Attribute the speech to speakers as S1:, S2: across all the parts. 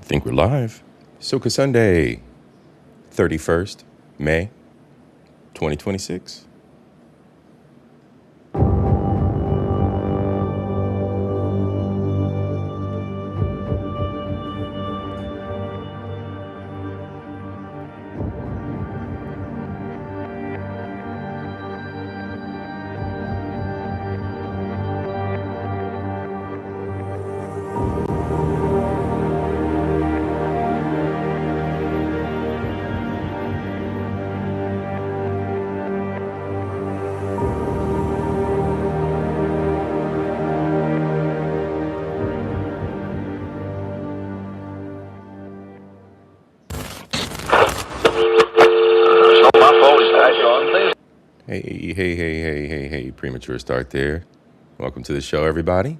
S1: think we're live. Soca Sunday, 31st May, 2026. Hey, premature start there. Welcome to the show, everybody.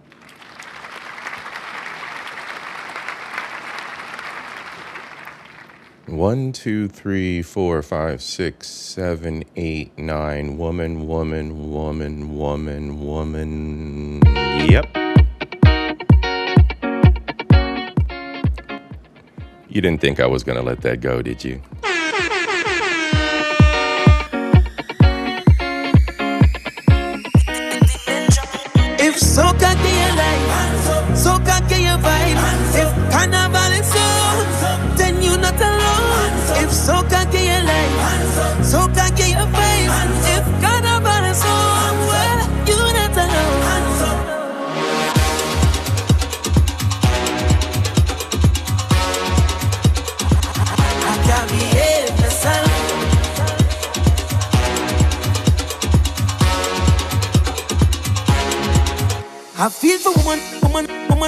S1: One, two, three, four, five, 6, 7, 8, 9. Woman. Yep. You didn't think I was going to let that go, did you?
S2: Soca get your life, soca get your vibe. If Carnival is on, then you not alone. If soca get your life, soca get your vibe. If Carnival is on, well, you not alone. I can't behave myself. I feel for woman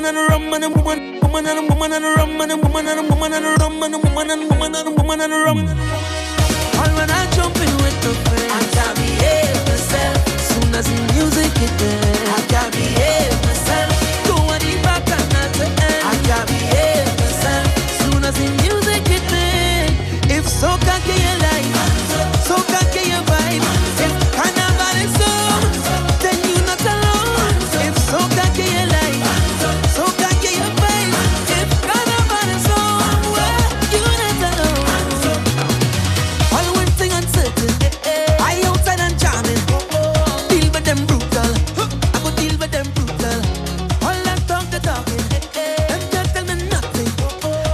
S2: and a rum and a woman and a rum and a woman and a rum and a woman and a woman and a rum and a woman and a woman and a rum. All when I jump in with the friends, I can't behave myself. Soon as the music hit there, I can't behave myself. Go on the back and not the end, I can't behave myself. Soon as the music hit me, if soca get your life, soca get your vibe. If Carnival is on, then you not alone. If soca get your life, soca get your vibe. If Carnival is on, well, you not alone. All one thing uncertain, I outside and jamming. Deal with them brutal, I go deal with them brutal. All that talk the talking, them can't tell me nothing.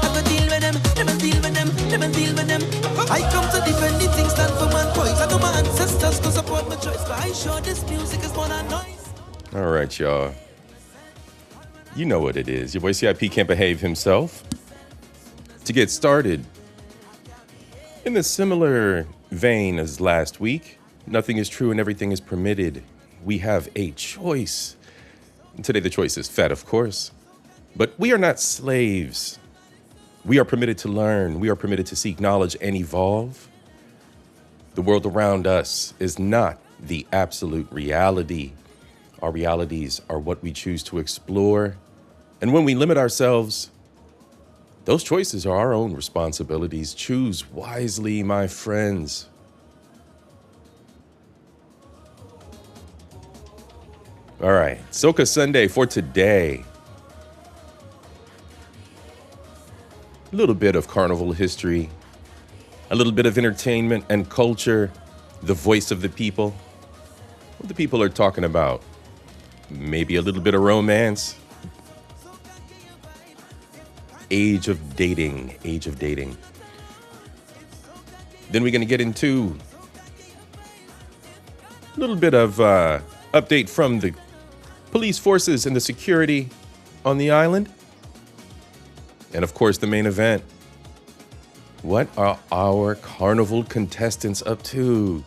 S2: I go deal with them, deal with them. I come to defend the things stand for man boys. I know my ancestors go support my choice, but I sure this music is more than noise.
S1: All right, y'all. You know what it is. Your boy CIP can't behave himself. To get started, in a similar vein as last week, nothing is true and everything is permitted. We have a choice. And today the choice is fat, of course. But we are not slaves. We are permitted to learn. We are permitted to seek knowledge and evolve. The world around us is not the absolute reality. Our realities are what we choose to explore. And when we limit ourselves, those choices are our own responsibilities. Choose wisely, my friends. All right, Soca Sunday for today. A little bit of carnival history, a little bit of entertainment and culture, the voice of the people. What the people are talking about. Maybe a little bit of romance. Age of dating. Then we're going to get into a little bit of update from the police forces and the security on the island. And of course, the main event. What are our carnival contestants up to?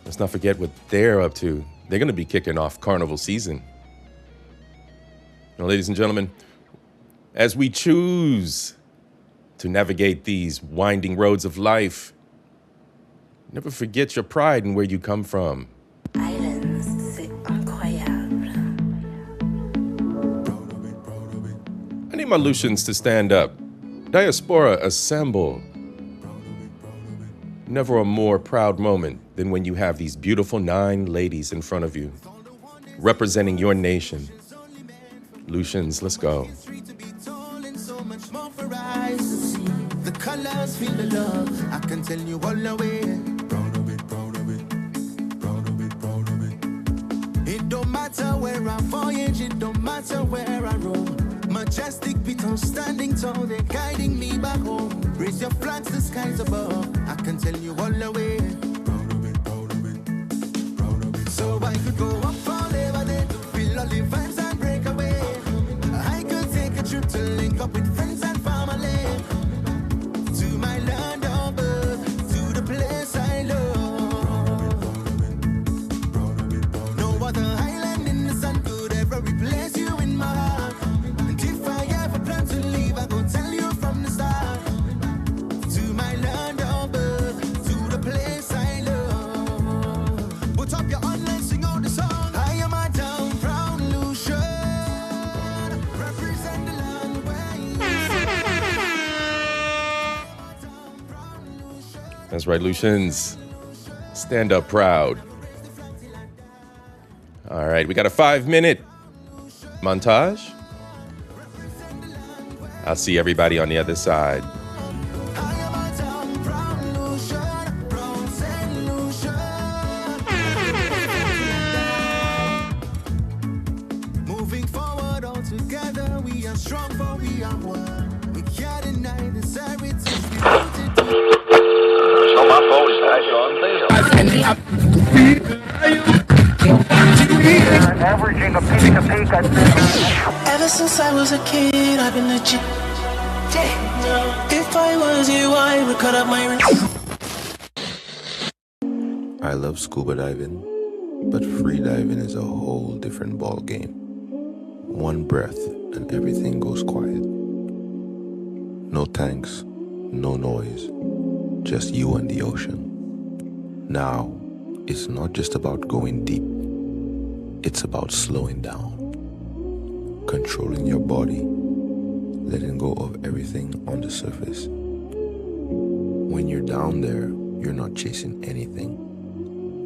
S1: Let's not forget what they're up to. They're going to be kicking off carnival season. Now, ladies and gentlemen, as we choose to navigate these winding roads of life, never forget your pride and where you come from.
S3: Islands, c'est incroyable.
S1: I need my Lucians to stand up. Diaspora, assemble. Never a more proud moment than when you have these beautiful 9 ladies in front of you, representing your nation. Lucians, let's go.
S2: much more for eyes to see. The colors feel the love. I can tell you all the way. Proud of it, proud of it, proud of it, proud of it. It don't matter where I voyage, it don't matter where I roam. Majestic beacon standing tall, they're guiding me back home. Raise your flags, the skies above. I can tell you all the way. Proud of it, proud of it, proud of it. So I could go up forever day to feel all the vibes and break away. I could take a trip to link up with friends and family. To my land of birth, to the place I love. Proud of it, proud of it. No other island in the sun could ever replace you in my heart. And if I ever plan to leave, I go tell you from the start. To my land of birth, to the place I love. Put up your online, sing out the song. I am a down proud Lucian. Represent the land where you
S1: That's right, Lucians. Stand up proud. All right, we got a 5-minute montage. I'll see everybody on the other side.
S2: moving forward all together. We are strong, for we are one. We can't deny this heritage. We rooted deep.
S4: So my phone is averaging a peak at
S5: Ever since I was a kid, I've been legit. If I was you, I would cut up my wrist.
S6: I love scuba diving, but free diving is a whole different ball game. One breath and everything goes quiet. No tanks, no noise, just you and the ocean. Now, it's not just about going deep. It's about slowing down, controlling your body, letting go of everything on the surface. When you're down there, you're not chasing anything.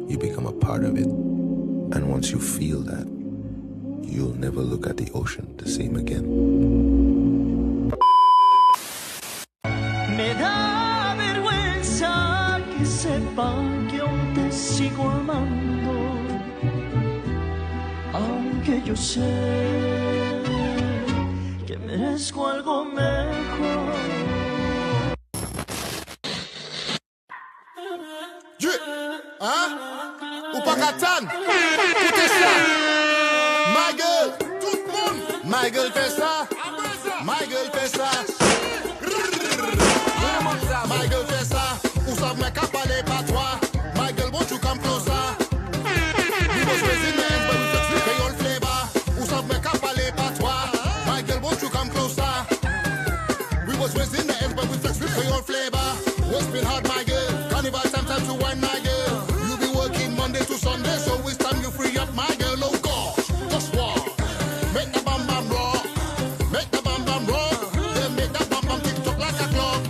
S6: You become a part of it. And once you feel that, you'll never look at the ocean the same again.
S5: Me da vergüenza que sepan que aún te sigo amando, aunque yo sé que merezco algo mejor.
S2: Ou pas Catan, écoutez ça. My girl, tout le monde. My girl fait ça. My girl fait ça. My girl fait ça. Ou ça me capale pas toi. My girl, won't you come closer? We was raising the ends, but we flex with the old flavor. Ou ça me capale pas toi. My girl, won't you come closer? We was raising the ends, but we flex with the old flavor. What's been hard, my girl? Carnival time to wine, my girl. You be working Monday to Sunday, so it's time you free up, my girl. Oh gosh, just walk. Make the bam bam rock. Make the bam bam rock. Then make that bam bam tick tock like a clock.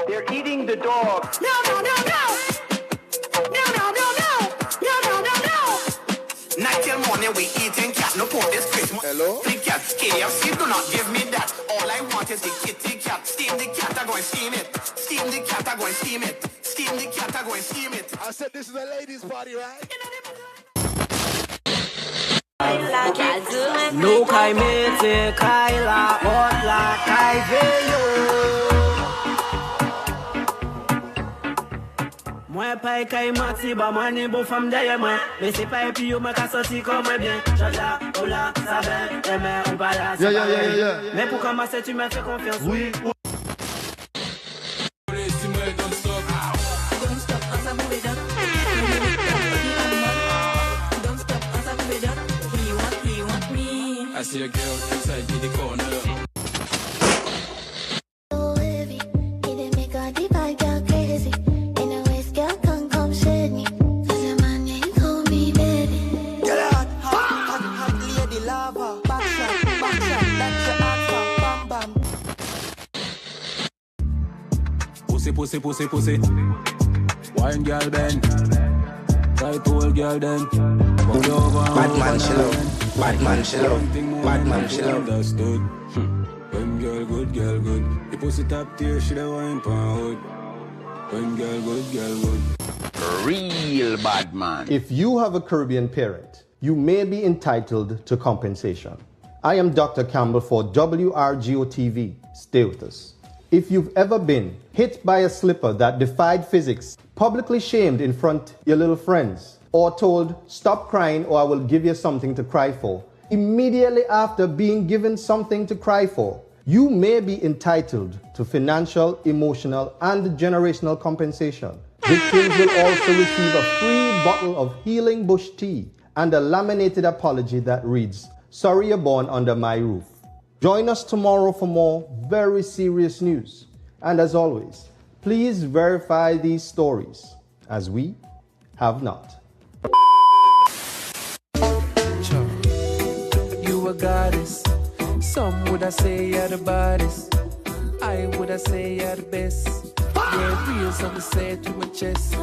S4: They're eating the dog.
S7: No, no, no, no. No, no, no, no. No, no, no, no. Night till morning we eating cat. No pork this Christmas.
S2: Hello?
S7: Big cat. KFC, do not give me that. All I want is the kitty cat. Steam the cat, I go and steam it. Steam the cat, I go and steam it. Steam the cat, I go and steam it.
S2: I said this is a ladies' party, right?
S5: No kai mete kai la otla kai veyo. Moi pas kai mati ba mani bo fam derrière moi. Mais c'est pas puis yo me ka sorti comme bien. Jaja, hola, ça va, aimer on balance.
S2: Yeah.
S5: Mais pour commencer tu me fais confiance. Oui.
S8: I see a girl inside the corner.
S3: So heavy, he didn't make all the vibe girl crazy. In a waist, girl, come shade me. 'Cause your man ain't call me baby.
S2: Get out, hot lady lava. Back shot, that's your answer. Bam bam.
S8: Pussy. Wine girl bend. Right old girl then. Bad
S9: man, chill out. Bad man, chill out. Bad man, chill out.
S8: Understood. When girl good, girl good. The pussy top tier, she the wine pan hood. When girl good, girl good.
S9: Real bad man.
S10: If you have a Caribbean parent, you may be entitled to compensation. I am Dr. Campbell for WRGO TV. Stay with us. If you've ever been hit by a slipper that defied physics, publicly shamed in front of your little friends, or told, stop crying or I will give you something to cry for, immediately after being given something to cry for, you may be entitled to financial, emotional, and generational compensation. Victims will also receive a free bottle of Healing Bush tea and a laminated apology that reads, sorry you're born under my roof. Join us tomorrow for more very serious news. And as always, please verify these stories, as we have not.
S11: You a goddess. Some would I say you're the baddest. I would I say you're the best. Yeah, real something say to my chest.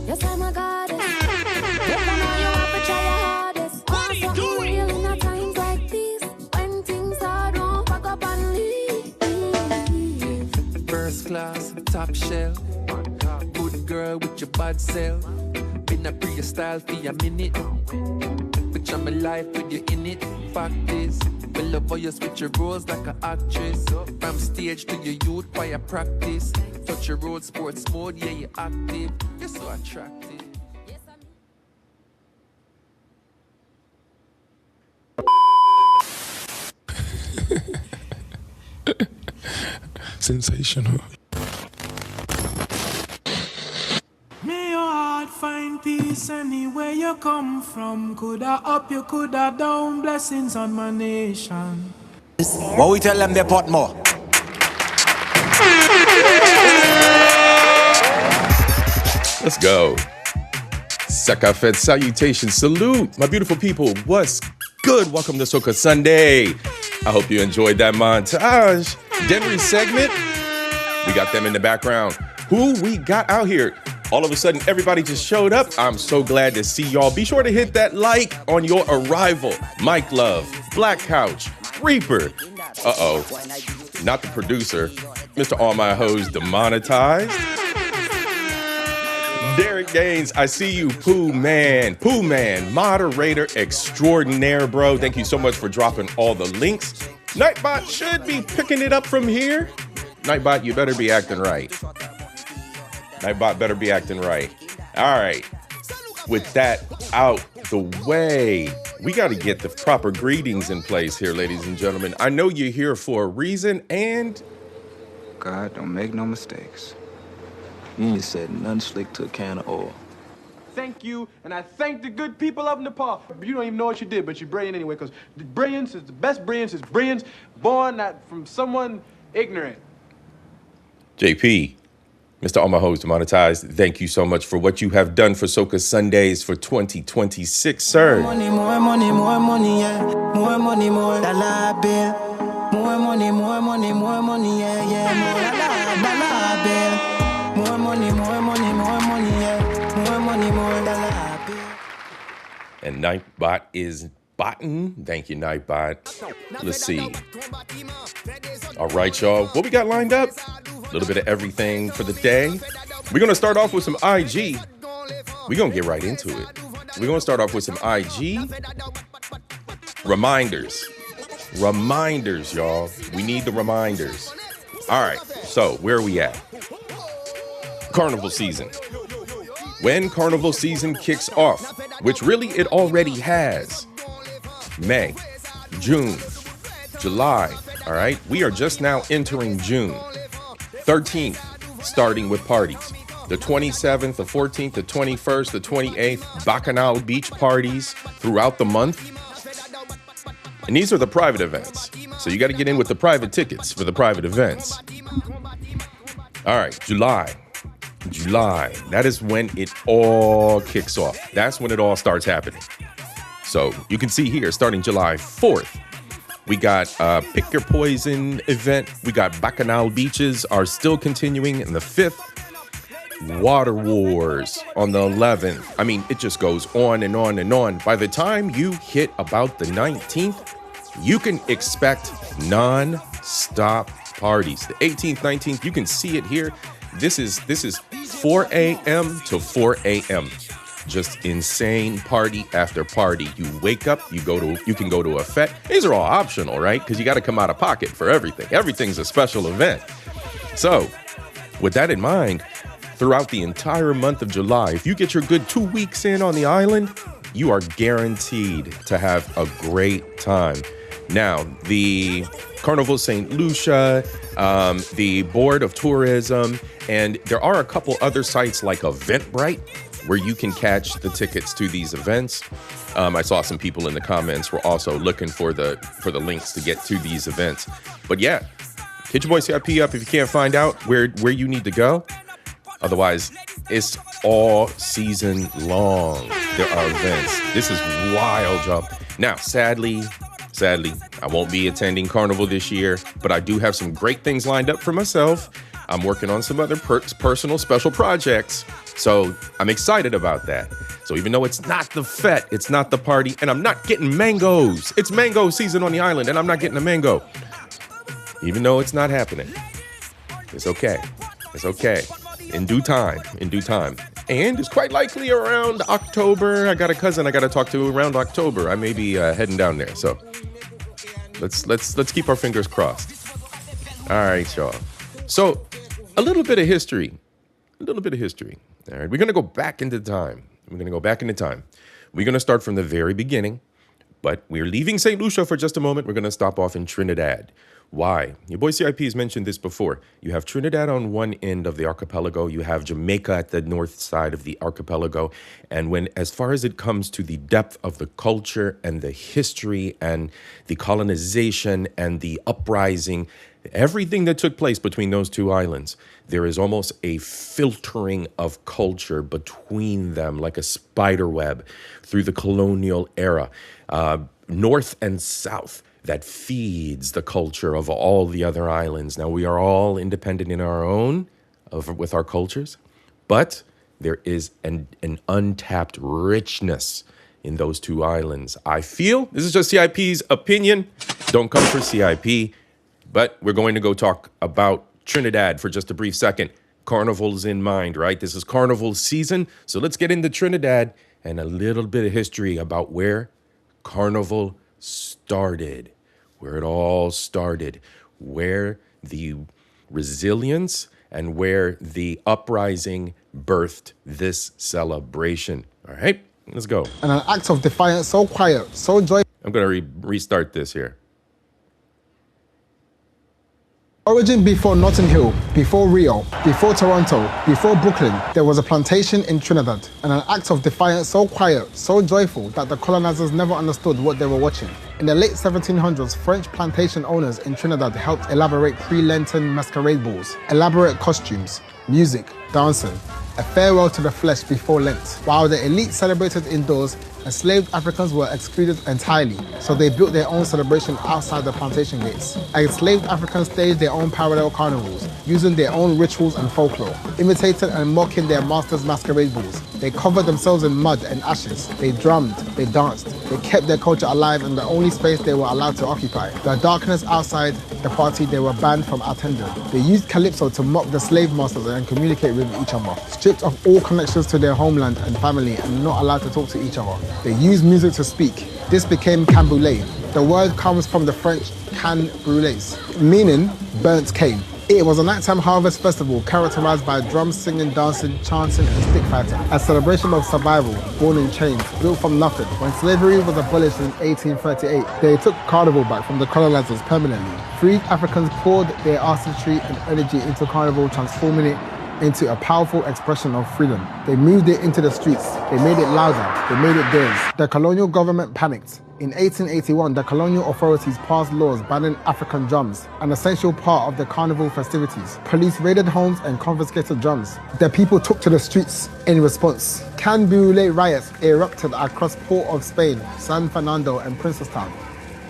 S3: Yes, I'm a goddess. Yes, I know you have to try your hardest. What are you doing? Real in a times like these, when things are wrong, pack up and leave.
S11: First class, top shelf. Good girl with your bad self. Been a pre style for a minute. Picture my life with you in it. Fact is, we love how you switch your roles like an actress. From stage to your youth, choir practice. Touch your road, sports mode, yeah, you're active. You're so attractive.
S6: Sensational.
S12: May your heart find peace anywhere you come from. Coulda up, you coulda down. Blessings on my nation.
S9: What we tell them they put more?
S1: Let's go. Sakafet salutation. Salute, my beautiful people. What's good? Welcome to Soca Sunday. I hope you enjoyed that montage. Denry segment. We got them in the background. Who we got out here? All of a sudden, everybody just showed up. I'm so glad to see y'all. Be sure to hit that like on your arrival. Mike Love, Black Couch, Reaper. Uh-oh, not the producer. Mr. All My Hoes demonetized. Derek Gaines, I see you. Pooh Man, moderator extraordinaire, bro. Thank you so much for dropping all the links. Nightbot should be picking it up from here. Nightbot, you better be acting right. Nightbot better be acting right. All right. With that out the way, we got to get the proper greetings in place here, ladies and gentlemen. I know you're here for a reason, and
S13: God, don't make no mistakes. You ain't said nothing slick to a can of oil.
S14: Thank you, and I thank the good people of Nepal. You don't even know what you did, but you're brilliant anyway, because the brilliance is the best brilliance is brilliance born not from someone ignorant.
S1: JP, Mr. All My Hoes demonetized, thank you so much for what you have done for Soca Sundays for 2026, sir.
S11: More money, yeah. More dollar bill. More money, yeah, yeah. More dollar bill. More money, yeah. More dollar bill.
S1: And Nightbot is botting. Thank you, Nightbot. Let's see. All right, y'all. What we got lined up? A little bit of everything for the day. We're going to start off with some IG. We're going to get right into it. We're going to start off with some IG. Reminders, y'all. We need the reminders. All right. So where are we at? Carnival season. When Carnival season kicks off, which really it already has. May, June, July. All right. We are just now entering June. 13th, starting with parties. The 27th, the 14th, the 21st, the 28th, Bacchanal Beach parties throughout the month. And these are the private events. So you got to get in with the private tickets for the private events. All right, July. That is when it all kicks off. That's when it all starts happening. So you can see here, starting July 4th, we got Pick Your Poison event. We got Bacchanal Beaches are still continuing in the 5th. water wars on the 11th. I mean, it just goes on and on and on. By the time you hit about the 19th, you can expect non-stop parties. The 18th, 19th, you can see it here. This is 4 a.m. to 4 a.m. Just insane party after party. You wake up, you can go to a fete. These are all optional, right? Because you got to come out of pocket for everything. Everything's a special event. So, with that in mind, throughout the entire month of July, if you get your good 2 weeks in on the island, you are guaranteed to have a great time. Now, the Carnival St. Lucia, the Board of Tourism, and there are a couple other sites like Eventbrite where you can catch the tickets to these events. I saw some people in the comments were also looking for the links to get to these events. But yeah, hit your boy CIP up if you can't find out where you need to go. Otherwise, it's all season long. There are events. This is wild, y'all. Now, sadly, I won't be attending Carnival this year, but I do have some great things lined up for myself. I'm working on some other personal special projects, so I'm excited about that. So even though it's not the fete, it's not the party, and I'm not getting mangoes. It's mango season on the island, and I'm not getting a mango. Even though it's not happening. It's okay. It's okay. In due time. And it's quite likely around October. I got a cousin I got to talk to around October. I may be heading down there. So let's keep our fingers crossed. All right, y'all. So a little bit of history. All right, we're going to go back into time. We're going to start from the very beginning, but we're leaving St. Lucia for just a moment. We're going to stop off in Trinidad. Why? Your boy CIP has mentioned this before. You have Trinidad on one end of the archipelago. You have Jamaica at the north side of the archipelago. And as far as it comes to the depth of the culture and the history and the colonization and the uprising, everything that took place between those two islands, there is almost a filtering of culture between them like a spider web through the colonial era, north and south, that feeds the culture of all the other islands. Now, we are all independent in our own, with our cultures, but there is an untapped richness in those two islands. I feel, this is just CIP's opinion, don't come for CIP, but we're going to go talk about Trinidad for just a brief second. Carnival's in mind, right? This is Carnival season, so let's get into Trinidad and a little bit of history about where Carnival started, where it all started, where the resilience and where the uprising birthed this celebration. All right, let's go.
S15: And an act of defiance so quiet, so joyful.
S1: I'm going to restart this here.
S15: Origin before Notting Hill, before Rio, before Toronto, before Brooklyn, there was a plantation in Trinidad. And an act of defiance so quiet, so joyful that the colonizers never understood what they were watching. In the late 1700s, French plantation owners in Trinidad helped elaborate pre-Lenten masquerade balls, elaborate costumes, music, dancing, a farewell to the flesh before Lent. While the elite celebrated indoors, enslaved Africans were excluded entirely, so they built their own celebration outside the plantation gates. Enslaved Africans staged their own parallel carnivals, using their own rituals and folklore, imitating and mocking their masters' masquerade balls. They covered themselves in mud and ashes. They drummed, they danced, they kept their culture alive in the only space they were allowed to occupy. The darkness outside the party they were banned from attending. They used calypso to mock the slave masters and communicate with each other. Stripped of all connections to their homeland and family and not allowed to talk to each other. They used music to speak. This became canboulé. The word comes from the French can brûlés, meaning burnt cane. It was a nighttime harvest festival characterized by drums, singing, dancing, chanting, and stick fighting. A celebration of survival, born in chains, built from nothing. When slavery was abolished in 1838, they took Carnival back from the colonizers permanently. Freed Africans poured their artistry and energy into Carnival, transforming it into a powerful expression of freedom. They moved it into the streets. They made it louder. They made it theirs. The colonial government panicked. In 1881, the colonial authorities passed laws banning African drums, an essential part of the carnival festivities. Police raided homes and confiscated drums. The people took to the streets in response. Can Brûlé riots erupted across Port of Spain, San Fernando, and Princetown.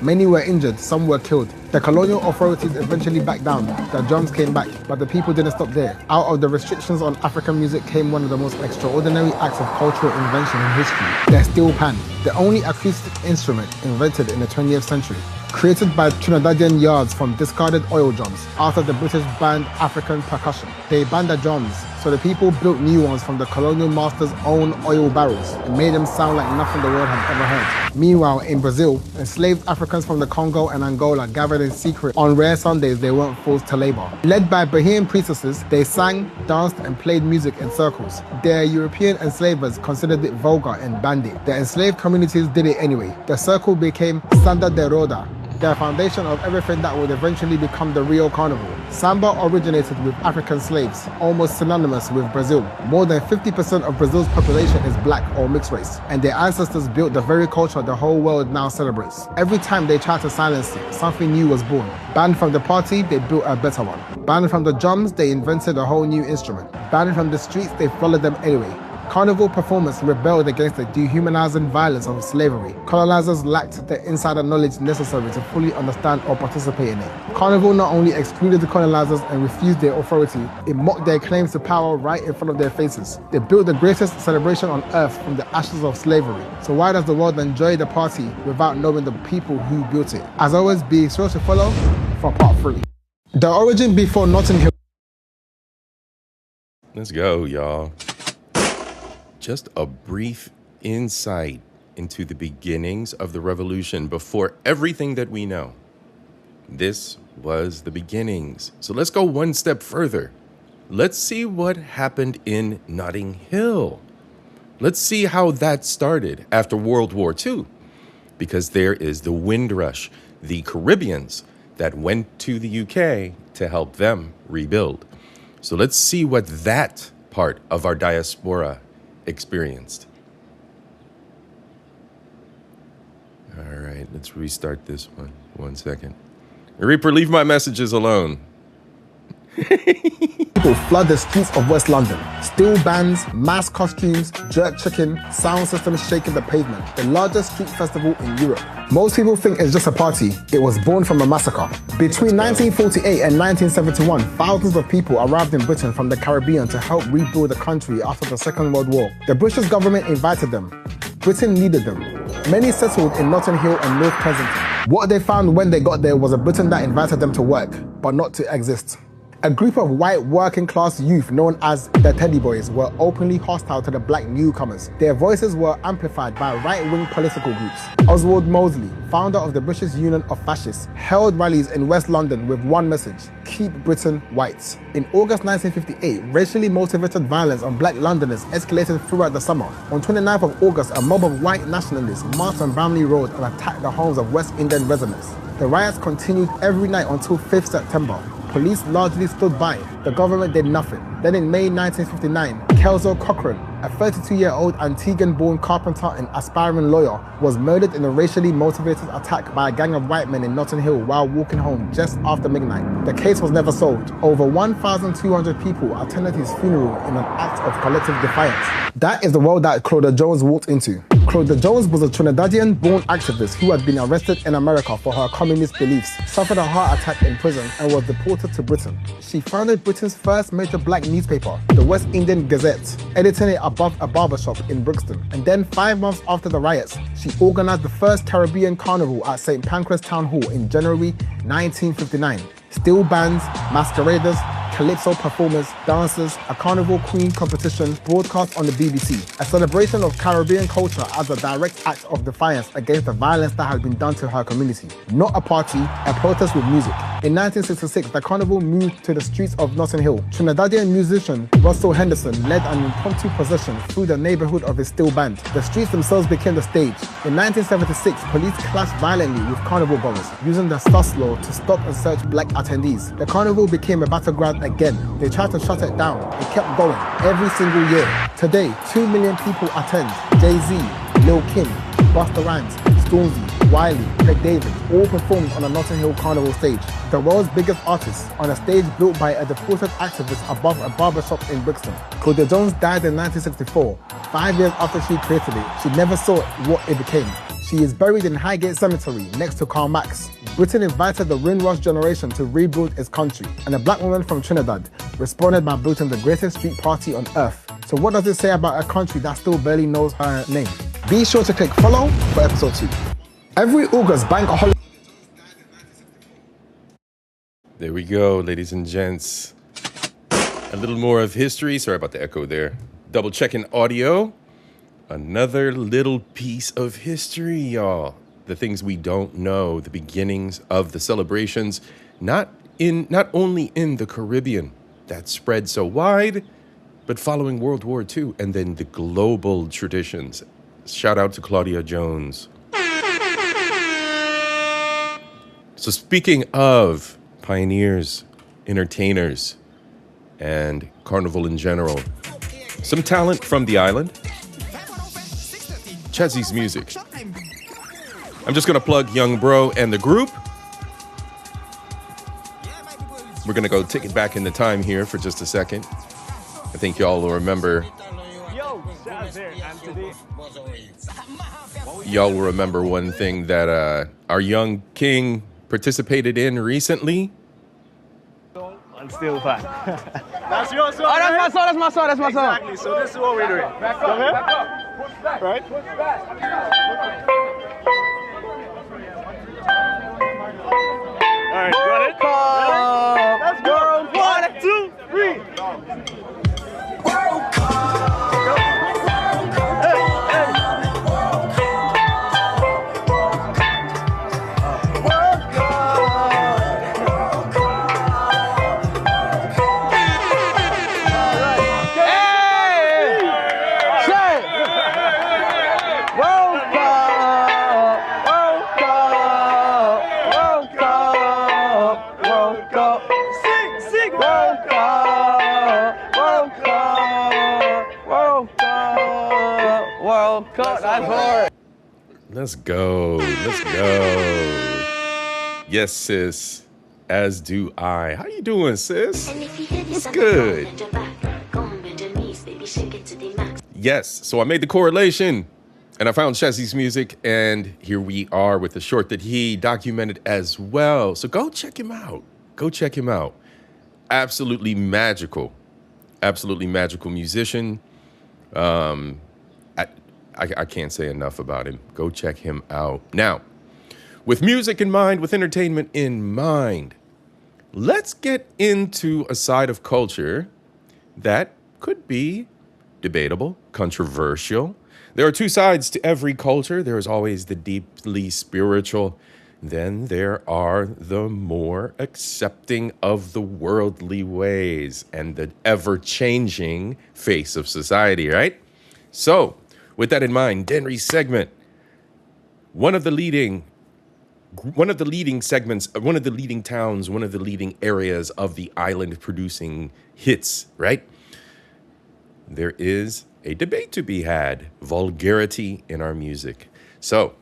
S15: Many were injured, some were killed. The colonial authorities eventually backed down. The drums came back, but the people didn't stop there. Out of the restrictions on African music came one of the most extraordinary acts of cultural invention in history, the steel pan, the only acoustic instrument invented in the 20th century. Created by Trinidadian yards from discarded oil drums after the British banned African percussion. They banned the drums, so the people built new ones from the colonial masters' own oil barrels and made them sound like nothing the world had ever heard. Meanwhile, in Brazil, enslaved Africans from the Congo and Angola gathered in secret. On rare Sundays, they weren't forced to labor. Led by Bahamian priestesses, they sang, danced, and played music in circles. Their European enslavers considered it vulgar and banned it. The enslaved communities did it anyway. The circle became Samba de Roda, the foundation of everything that would eventually become the Rio Carnival. Samba originated with African slaves, almost synonymous with Brazil. More than 50% of Brazil's population is black or mixed race, and their ancestors built the very culture the whole world now celebrates. Every time they tried to silence it, something new was born. Banned from the party, they built a better one. Banned from the drums, they invented a whole new instrument. Banned from the streets, they followed them anyway. Carnival performers rebelled against the dehumanizing violence of slavery. Colonizers lacked the insider knowledge necessary to fully understand or participate in it. Carnival not only excluded the colonizers and refused their authority, it mocked their claims to power right in front of their faces. They built the greatest celebration on earth from the ashes of slavery. So why does the world enjoy the party without knowing the people who built it? As always, be sure to follow for part 3. The origin before Notting Hill.
S1: Let's go, y'all. Just a brief insight into the beginnings of the revolution before everything that we know. This was the beginnings. So let's go one step further. Let's see what happened in Notting Hill. Let's see how that started after World War II. Because there is the Windrush, the Caribbeans that went to the UK to help them rebuild. So let's see what that part of our diaspora experienced. All right, let's restart this one. 1 second. Reaper, leave my messages alone.
S15: People flood the streets of West London. Steel bands, mass costumes, jerk chicken, sound systems shaking the pavement. The largest street festival in Europe. Most people think it's just a party. It was born from a massacre. Between 1948 and 1971, thousands of people arrived in Britain from the Caribbean to help rebuild the country after the Second World War. The British government invited them. Britain needed them. Many settled in Notting Hill and North Kensington. What they found when they got there was a Britain that invited them to work, but not to exist. A group of white working-class youth known as the Teddy Boys were openly hostile to the black newcomers. Their voices were amplified by right-wing political groups. Oswald Mosley, founder of the British Union of Fascists, held rallies in West London with one message: keep Britain white. In August 1958, racially motivated violence on black Londoners escalated throughout the summer. On 29th of August, a mob of white nationalists marched on Bramley Road and attacked the homes of West Indian residents. The riots continued every night until 5th September. Police largely stood by. The government did nothing. Then in May 1959, Kelso Cochran, a 32-year-old Antiguan-born carpenter and aspiring lawyer, was murdered in a racially motivated attack by a gang of white men in Notting Hill while walking home just after midnight. The case was never solved. Over 1,200 people attended his funeral in an act of collective defiance. That is the world that Claudia Jones walked into. Claudia Jones was a Trinidadian-born activist who had been arrested in America for her communist beliefs, suffered a heart attack in prison, and was deported to Britain. She founded Britain's first major black newspaper, the West Indian Gazette, editing it above a barbershop in Brixton. And then 5 months after the riots, she organized the first Caribbean Carnival at St. Pancras Town Hall in January 1959. Steel bands, masqueraders, calypso performers, dancers, a carnival queen competition broadcast on the BBC, a celebration of Caribbean culture as a direct act of defiance against the violence that had been done to her community. Not a party, a protest with music. In 1966, the carnival moved to the streets of Notting Hill. Trinidadian musician Russell Henderson led an impromptu procession through the neighborhood of his steel band. The streets themselves became the stage. In 1976, police clashed violently with carnival goers, using the sus law to stop and search black attendees. The carnival became a battleground again. They tried to shut it down. It kept going every single year. Today, 2 million people attend. Jay-Z, Lil Kim, Busta Rhymes, Stormzy, Wiley, Craig David all performed on a Notting Hill Carnival stage. The world's biggest artists on a stage built by a deported activist above a barbershop in Brixton. Claudia Jones died in 1964. 5 years after she created it, she never saw what it became. She is buried in Highgate Cemetery next to Karl Marx. Britain invited the Windrush generation to rebuild its country, and a black woman from Trinidad responded by building the greatest street party on earth. So what does it say about a country that still barely knows her name? Be sure to click follow for episode 2. Every August bank holiday.
S1: There we go, ladies and gents. A little more of history. Sorry about the echo there. Double checking audio. Another little piece of history, y'all. The things we don't know, the beginnings of the celebrations, not only in the Caribbean that spread so wide, but following World War II, and then the global traditions. Shout out to Claudia Jones. So speaking of pioneers, entertainers, and Carnival in general, some talent from the island. Chezzy's Music. I'm just gonna plug Young Bro and the group. We're gonna go take it back in the time here for just a second. I think y'all will remember. Y'all will remember one thing that our young king participated in recently.
S16: I'm still fine.
S14: That's your song.
S16: Oh, that's my song, that's my song, that's my song.
S14: Exactly, so this is what we're doing.
S16: Back up,
S14: Come here.
S16: back up. Push back.
S14: Right?
S16: Push back.
S14: All right, got it? Let's go. 1, 2, 3.
S1: Let's go. Let's go. Yes, sis. As do I. How you doing, sis? What's good? Yes. So I made the correlation, and I found Chezzy's Music, and here we are with the short that he documented as well. So go check him out. Go check him out. Absolutely magical. Absolutely magical musician. I can't say enough about him. Go check him out. Now, with music in mind, with entertainment in mind, let's get into a side of culture that could be debatable, controversial. There are two sides to every culture. There is always the deeply spiritual. Then there are the more accepting of the worldly ways and the ever-changing face of society, right? So, with that in mind, Denry's segment, one of the leading segments, one of the leading towns, one of the leading areas of the island producing hits, right? There is a debate to be had, vulgarity in our music. So,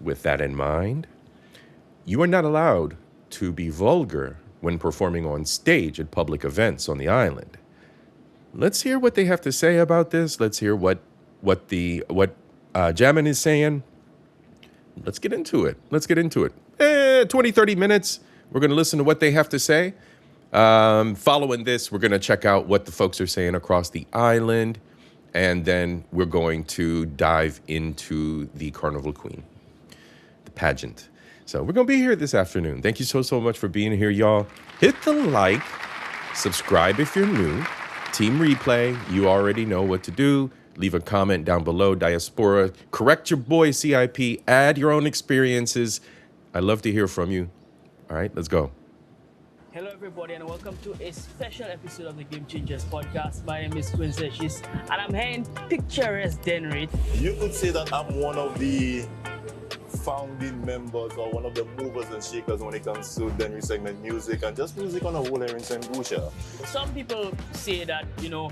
S1: with that in mind, you are not allowed to be vulgar when performing on stage at public events on the island. Let's hear what they have to say about this. Let's hear what Jamin is saying. Let's get into it. 20, 30 minutes. We're going to listen to what they have to say. Following this, we're going to check out what the folks are saying across the island. And then we're going to dive into the Carnival Queen, the pageant. So we're going to be here this afternoon. Thank you so much for being here, y'all. Hit the like, subscribe if you're new. Team Replay, you already know what to do. Leave a comment down below, Diaspora. Correct your boy, CIP. Add your own experiences. I love to hear from you. All right, let's go.
S17: Hello, everybody, and welcome to a special episode of the Game Changers podcast. My name is Quincy Shis, and I'm here in picturesque Denry.
S18: You could say that I'm one of the founding members or one of the movers and shakers when it comes to Denry segment music and just music on a whole here in St. Lucia.
S17: Some people say that, you know,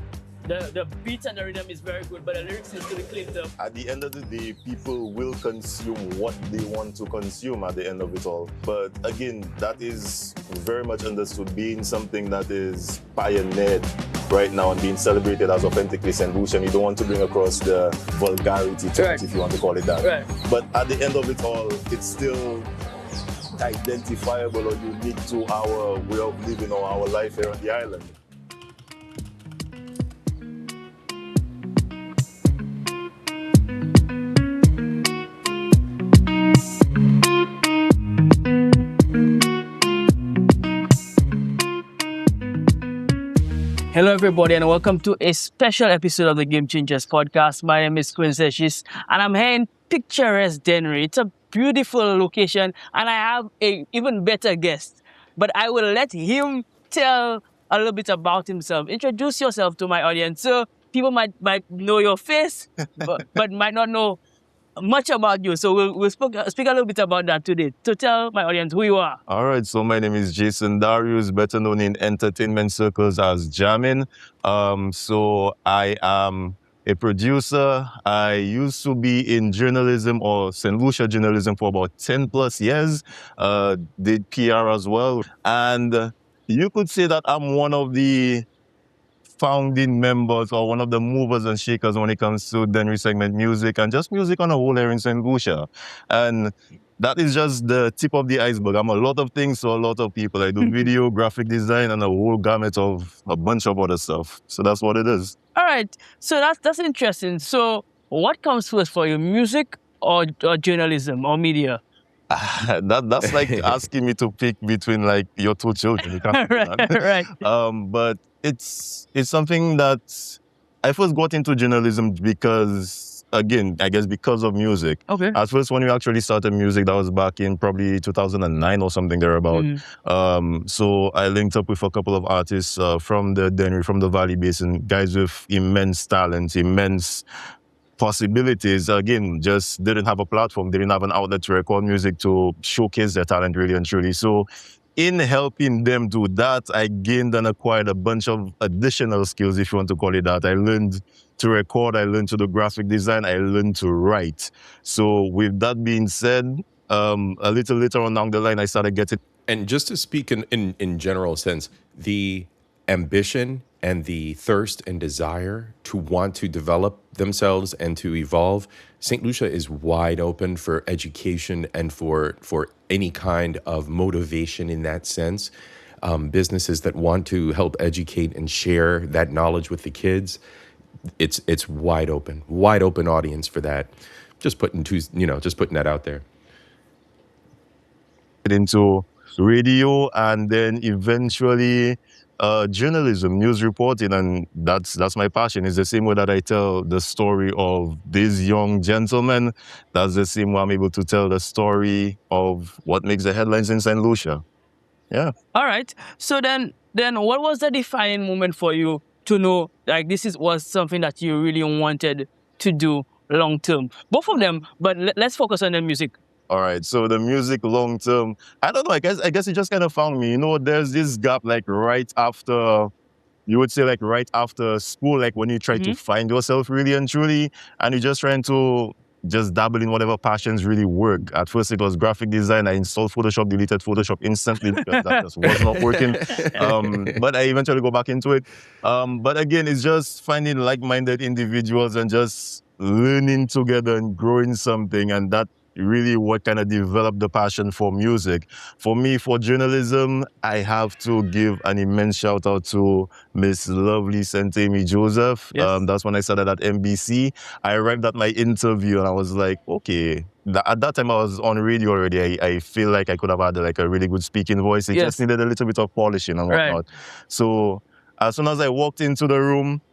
S17: the beat and the rhythm is very good, but the lyrics is to be cleaned up.
S18: At the end of the day, people will consume what they want to consume at the end of it all. But again, that is very much understood, being something that is pioneered right now and being celebrated as authentically St. Lucia. You don't want to bring across the vulgarity terms, if you want to call it that.
S17: Right.
S18: But at the end of it all, it's still identifiable or unique to our way of living or our life here on the island.
S17: Hello, everybody, and welcome to a special episode of the Game Changers podcast. My name is Contestants, and I'm here in picturesque Dennery. It's a beautiful location, and I have a even better guest. But I will let him tell a little bit about himself. Introduce yourself to my audience. So people might know your face, but might not know much about you. So we'll speak a little bit about that today. So tell my audience who you are.
S18: All right, so my name is Jason Darius, better known in entertainment circles as Jamin. So I am a producer. I used to be in journalism or St. Lucia journalism for about 10 plus years. Did PR as well. And you could say that I'm one of the founding members or one of the movers and shakers when it comes to Dennery segment music and just music on a whole here in St. Lucia. And that is just the tip of the iceberg. I'm a lot of things to a lot of people. I do video, graphic design, and a whole gamut of a bunch of other stuff. So that's what it is.
S17: All right. So that's interesting. So what comes first for you, music or journalism or media?
S18: That's like asking me to pick between like your two children. You can't do that.
S17: Right.
S18: But it's something that I first got into journalism because, again, I guess because of music.
S17: Okay.
S18: At first, when we actually started music, that was back in probably 2009 or something thereabout. So I linked up with a couple of artists from the Dennery, from the Valley Basin, guys with immense talent, immense possibilities. Again, just didn't have a platform, didn't have an outlet to record music to showcase their talent really and truly. So in helping them do that, I gained and acquired a bunch of additional skills, if you want to call it that. I learned to record, I learned to do graphic design, I learned to write. So with that being said, a little later on down the line, I started getting...
S1: And just to speak in general sense, the ambition and the thirst and desire to want to develop themselves and to evolve, St. Lucia is wide open for education and for any kind of motivation in that sense. Businesses that want to help educate and share that knowledge with the kids, it's wide open audience for that. Just putting that out there.
S18: Into radio and then eventually journalism, news reporting, and that's my passion. It's the same way that I tell the story of these young gentlemen. That's the same way I'm able to tell the story of what makes the headlines in St. Lucia. Yeah.
S17: All right. So then what was the defining moment for you to know like this was something that you really wanted to do long term? Both of them, but let's focus on the music.
S18: All right, so the music long term, I don't know, I guess it just kind of found me. You know, there's this gap like right after, you would say like right after school, like when you try to find yourself really and truly, and you're just trying to just dabble in whatever passions really work. At first it was graphic design. I installed Photoshop, deleted Photoshop instantly because that just was not working. But I eventually go back into it. But again, it's just finding like-minded individuals and just learning together and growing something, and that really what kind of developed the passion for music. For me, for journalism, I have to give an immense shout out to Miss Lovely St. Amy Joseph.
S17: Yes.
S18: That's when I started at NBC. I arrived at my interview and I was like, okay. At that time I was on radio already. I feel like I could have had like a really good speaking voice. It just needed a little bit of polishing and whatnot.
S17: Right.
S18: So as soon as I walked into the room,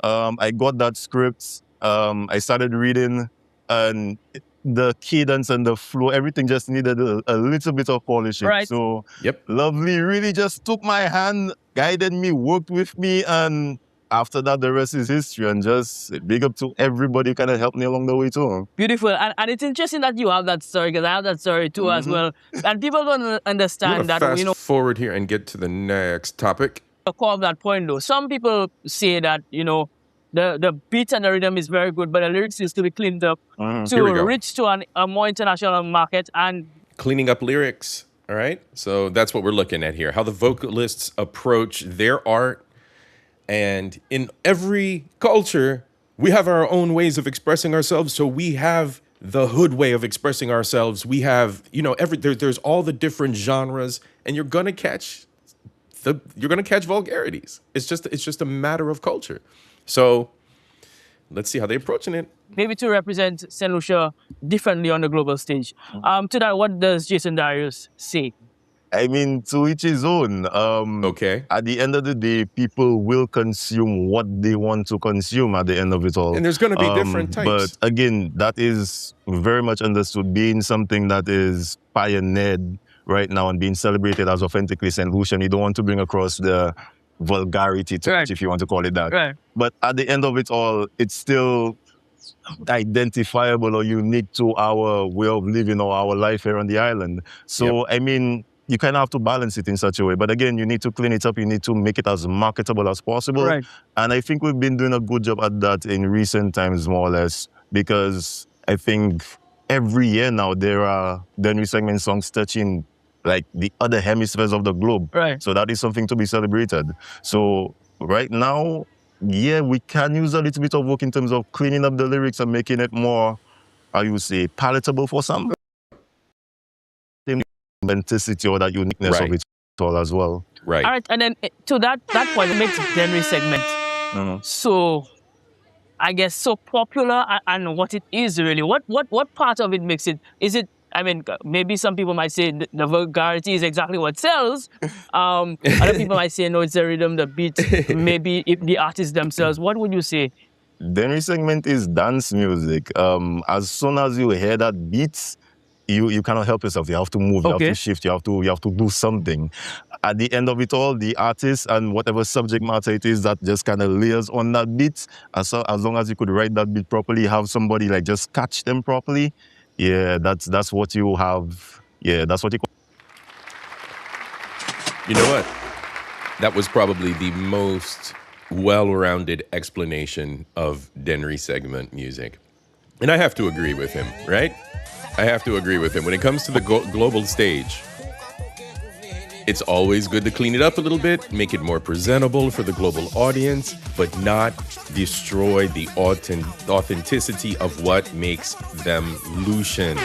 S18: I got that script. I started reading, and the cadence and the flow, everything just needed a little bit of polishing.
S17: Right.
S18: So Lovely really just took my hand, guided me, worked with me, and after that, the rest is history. And just big up to everybody who kind of helped me along the way too.
S17: Beautiful. And it's interesting that you have that story, because I have that story too as well. And people don't understand that,
S1: fast forward here and get to the next topic.
S17: The core of that point though, some people say that, the beat and the rhythm is very good, but the lyrics needs to be cleaned up to reach to a more international market. And
S1: cleaning up lyrics, all right? So that's what we're looking at here, how the vocalists approach their art And in every culture, we have our own ways of expressing ourselves. So we have the hood way of expressing ourselves. We have, there's all the different genres, and you're gonna catch vulgarities. It's just a matter of culture. So let's see how they're approaching it.
S17: Maybe to represent St. Lucia differently on the global stage. To that, what does Jason Darius say?
S18: I mean, to each his own.
S1: Okay.
S18: At the end of the day, people will consume what they want to consume at the end of it all.
S1: And there's going to be different types.
S18: But again, that is very much understood, being something that is pioneered right now and being celebrated as authentically St. Lucian. You don't want to bring across the vulgarity touch, if you want to call it that.
S17: Right.
S18: But at the end of it all, it's still identifiable or unique to our way of living or our life here on the island. So, I mean, you kind of have to balance it in such a way. But again, you need to clean it up. You need to make it as marketable as possible.
S17: Right.
S18: And I think we've been doing a good job at that in recent times, more or less, because I think every year now there are Denry segment songs touching like the other hemispheres of the globe.
S17: Right.
S18: So that is something to be celebrated. So right now, yeah, we can use a little bit of work in terms of cleaning up the lyrics and making it more, how you say, palatable for some. Authenticity or that uniqueness of it all as well.
S1: Right.
S17: All right, and then to that point, it makes Denry segment so, I guess, so popular and what it is really. What part of it makes it? Is it? I mean, maybe some people might say the vulgarity is exactly what sells. Other people might say no, it's the rhythm, the beat. Maybe if the artists themselves. What would you say?
S18: Denry segment is dance music. As soon as you hear that beat, you cannot help yourself. You have to move, you have to shift, you have to do something. At the end of it all, the artist and whatever subject matter it is that just kind of layers on that beat, as long as you could write that beat properly, have somebody like just catch them properly, yeah, that's what you have. Yeah, that's what you call.
S1: You know what? That was probably the most well-rounded explanation of Denry segment music. And I have to agree with him, right? I have to agree with him. When it comes to the global stage, it's always good to clean it up a little bit, make it more presentable for the global audience, but not destroy the authenticity of what makes them Lucian.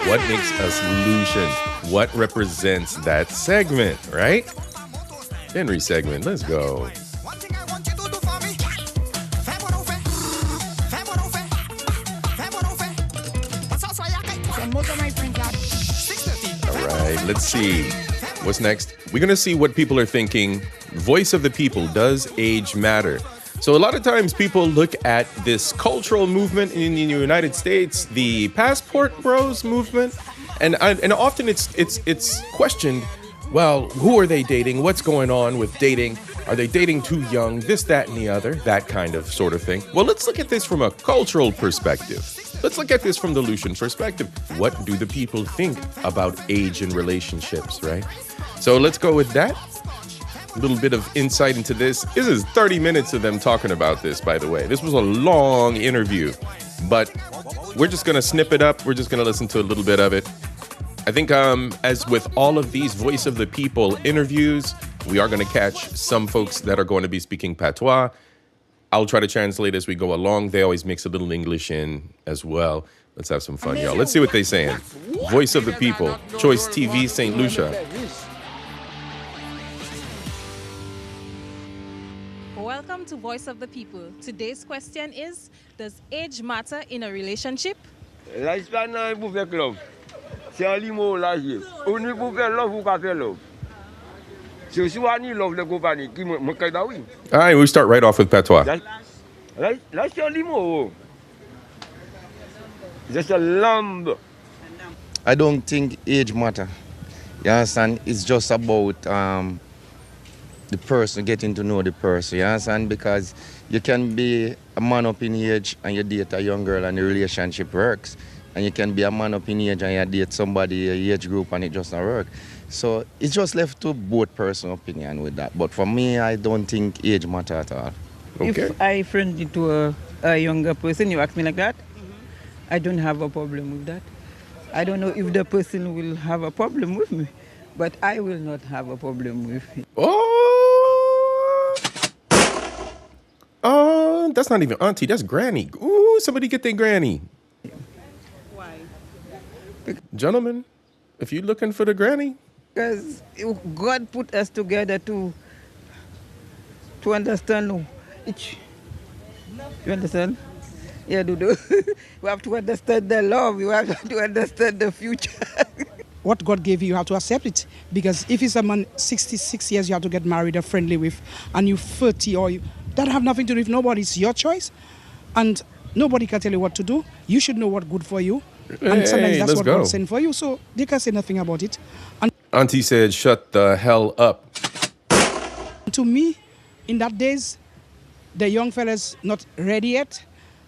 S1: What makes us Lucian? What represents that segment, right? Denry segment, let's go. All right, let's see. What's next? We're going to see what people are thinking. Voice of the people. Does age matter? So a lot of times people look at this cultural movement in the United States, the passport bros movement, and often it's questioned, well, who are they dating? What's going on with dating? Are they dating too young? This, that, and the other, that kind of sort of thing. Well, let's look at this from a cultural perspective. Let's look at this from the Lucian perspective. What do the people think about age in relationships, right? So let's go with that. A little bit of insight into this. This is 30 minutes of them talking about this, by the way. This was a long interview, but we're just going to snip it up. We're just going to listen to a little bit of it. I think as with all of these Voice of the People interviews, we are going to catch some folks that are going to be speaking patois. I'll try to translate as we go along. They always mix a little English in as well. Let's have some fun, y'all. Let's see what they're saying. Voice of the People, Choice TV, St. Lucia.
S19: Welcome to Voice of the People. Today's question is, does age matter in a relationship?
S20: Lifespan pour faire love. C'est un limo l'âge. On ne peut faire love ou pas faire love. C'est aussi une love de compagnie qui me caille oui.
S1: All right, we start right off with patois.
S20: Là c'est un limo. Just a lamb.
S21: I don't think age matter. You understand? It's just about the person, getting to know the person. You understand? Because you can be a man up in age and you date a young girl and the relationship works. And you can be a man up in age and you date somebody, a age group, and it just not work. So it's just left to both personal opinion with that. But for me, I don't think age matter at all.
S22: Okay. If I friend to a younger person, you ask me like that, I don't have a problem with that. I don't know if the person will have a problem with me, but I will not have a problem with it.
S1: Oh! That's not even auntie, that's granny. Ooh, somebody get their granny.
S22: Why?
S1: Gentlemen, if you're looking for the granny.
S22: Because God put us together to understand each. You understand? Yeah, Dudu. We have to understand the love. You have to understand the future.
S4: What God gave you, you have to accept it. Because if it's a man 66 years you have to get married or friendly with, and you 30 or you, that have nothing to do with nobody. It's your choice. And nobody can tell you what to do. You should know what's good for you. And sometimes that's what God sent for you. So they can say nothing about it. And
S1: Auntie said, shut the hell up.
S4: to me, in that days, the young fellas not ready yet.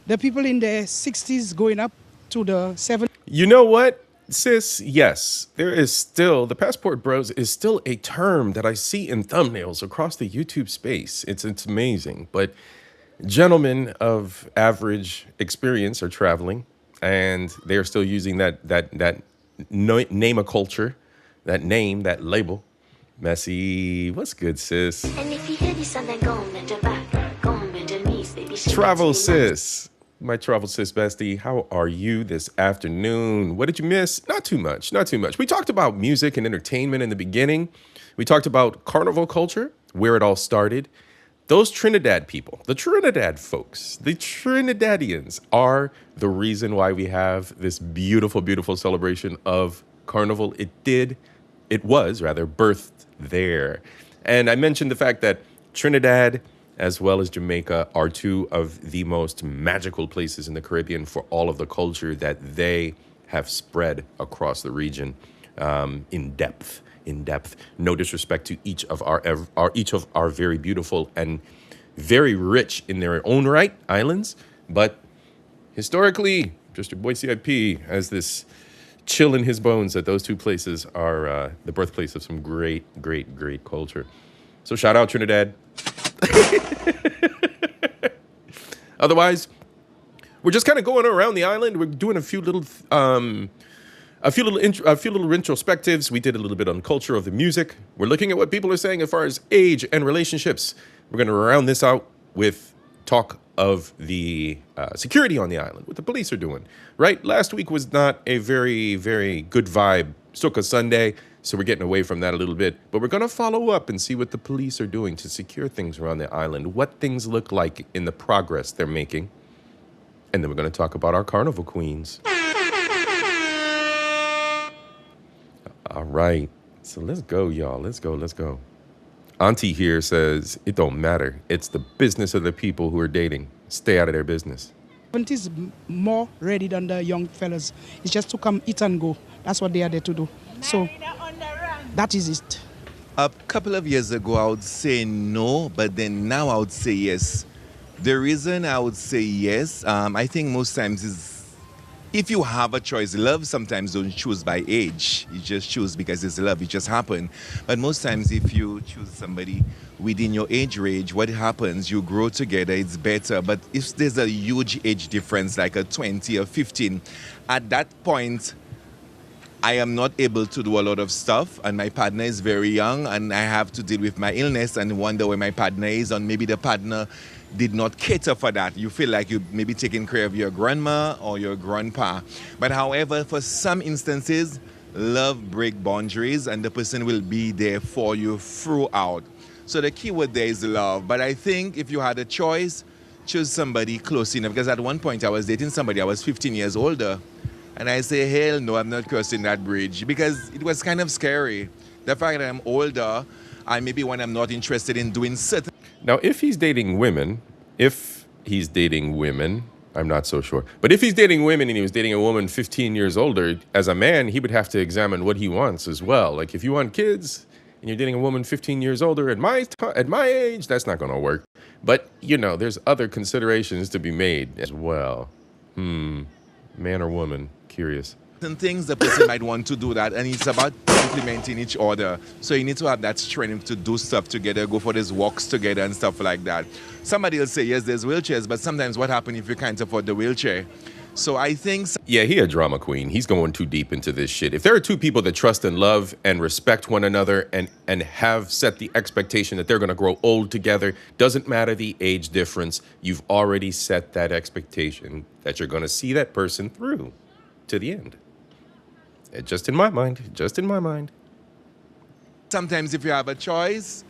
S4: The people in the 60s going up to the 70s.
S1: You know what, sis? Yes, there is still, the passport bros is still a term that I see in thumbnails across the YouTube space. It's amazing. But gentlemen of average experience are traveling, and they're still using that name a culture, that name, that label. Messy, what's good, sis?
S3: And if you hear this and then go on and back, go on and knees, baby.
S1: Travel sis, my travel sis bestie, how are you this afternoon? What did you miss? Not too much, not too much. We talked about music and entertainment in the beginning. We talked about carnival culture, where it all started. Those Trinidad people, the Trinidad folks, the Trinidadians are the reason why we have this beautiful, beautiful celebration of Carnival. It was birthed there. And I mentioned the fact that Trinidad as well as Jamaica are two of the most magical places in the Caribbean for all of the culture that they have spread across the region in depth. No disrespect to each of our very beautiful and very rich in their own right islands, but historically, just your boy CIP has this chill in his bones that those two places are the birthplace of some great culture. So shout out Trinidad. Otherwise, we're just kind of going around the island. We're doing a few little introspectives. We did a little bit on culture of the music. We're looking at what people are saying as far as age and relationships. We're going to round this out with talk of the security on the island, what the police are doing. Right? Last week was not a very, very good vibe Sukkah Sunday, so we're getting away from that a little bit. But we're going to follow up and see what the police are doing to secure things around the island, what things look like in the progress they're making. And then we're going to talk about our carnival queens. All right. So let's go, y'all. Let's go. Auntie here says, it don't matter. It's the business of the people who are dating. Stay out of their business.
S4: 70s more ready than the young fellas. It's just to come eat and go. That's what they are there to do. So that is it.
S7: A couple of years ago, I would say no, but then now I would say yes. The reason I would say yes, I think most times is if you have a choice. Love sometimes don't choose by age. You just choose because it's love. It just happened. But most times if you choose somebody within your age range, what happens? You grow together, it's better. But if there's a huge age difference, like a 20 or 15, at that point, I am not able to do a lot of stuff, and my partner is very young, and I have to deal with my illness and wonder where my partner is, and maybe the partner did not cater for that. You feel like you maybe taking care of your grandma or your grandpa. But however, for some instances, love breaks boundaries, and the person will be there for you throughout. So the key word there is love. But I think if you had a choice, choose somebody close enough. Because at one point I was dating somebody, I was 15 years older. And I say, hell no, I'm not crossing that bridge, because it was kind of scary. The fact that I'm older, and maybe when I'm not interested in doing certain...
S1: Now, if he's dating women, I'm not so sure. But if he's dating women and he was dating a woman 15 years older, as a man, he would have to examine what he wants as well. Like if you want kids and you're dating a woman 15 years older, at my age, that's not going to work. But, you know, there's other considerations to be made as well. Man or woman? Curious.
S7: Certain things the person might want to do that, and it's about complementing each other. So you need to have that strength to do stuff together, go for these walks together and stuff like that. Somebody will say, yes, there's wheelchairs, but sometimes what happens if you can't afford the wheelchair? So I think...
S1: Yeah, he a drama queen. He's going too deep into this shit. If there are two people that trust and love and respect one another and have set the expectation that they're going to grow old together, doesn't matter the age difference, you've already set that expectation that you're going to see that person through to the end. Just in my mind. Just in my mind.
S7: Sometimes if you have a choice,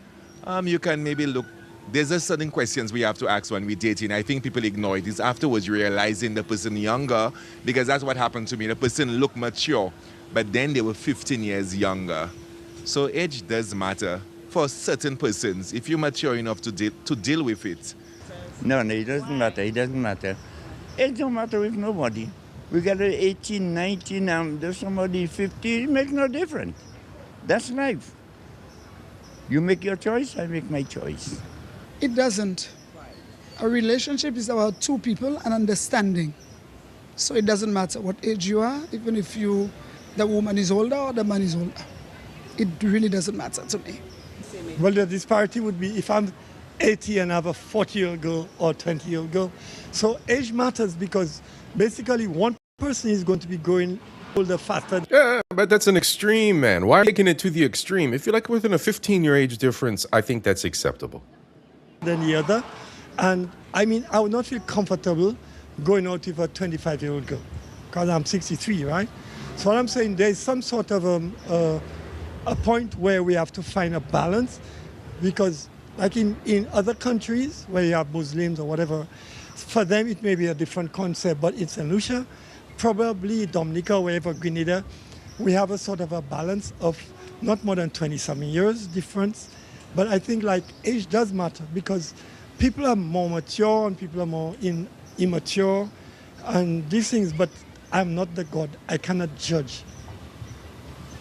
S7: you can maybe look. There's a certain questions we have to ask when we're dating. I think people ignore it. It's afterwards realizing the person younger, because that's what happened to me. The person looked mature, but then they were 15 years younger. So age does matter for certain persons. If you're mature enough to deal with it.
S2: No, it doesn't matter. It doesn't matter. It don't matter with nobody. We got 18, 19, there's somebody 50. It makes no difference. That's life. You make your choice, I make my choice.
S5: It doesn't. A relationship is about two people and understanding. So it doesn't matter what age you are, even if the woman is older or the man is older. It really doesn't matter to me.
S23: Well, the disparity would be if I'm 80 and I have a 40-year-old girl or 20-year-old girl. So age matters because basically one person is going to be growing older faster.
S1: Yeah, but that's an extreme, man. Why are you taking it to the extreme? If you're like within a 15-year age difference, I think that's acceptable.
S23: Than the other. And I mean, I would not feel comfortable going out with a 25-year-old girl because I'm 63, right? So what I'm saying, there's some sort of a point where we have to find a balance because like in other countries where you have Muslims or whatever, for them it may be a different concept, but in St. Lucia, probably Dominica, wherever, Grenada, we have a sort of a balance of not more than 20-something years difference. But I think like age does matter because people are more mature and people are more immature and these things, but I'm not the God. I cannot judge.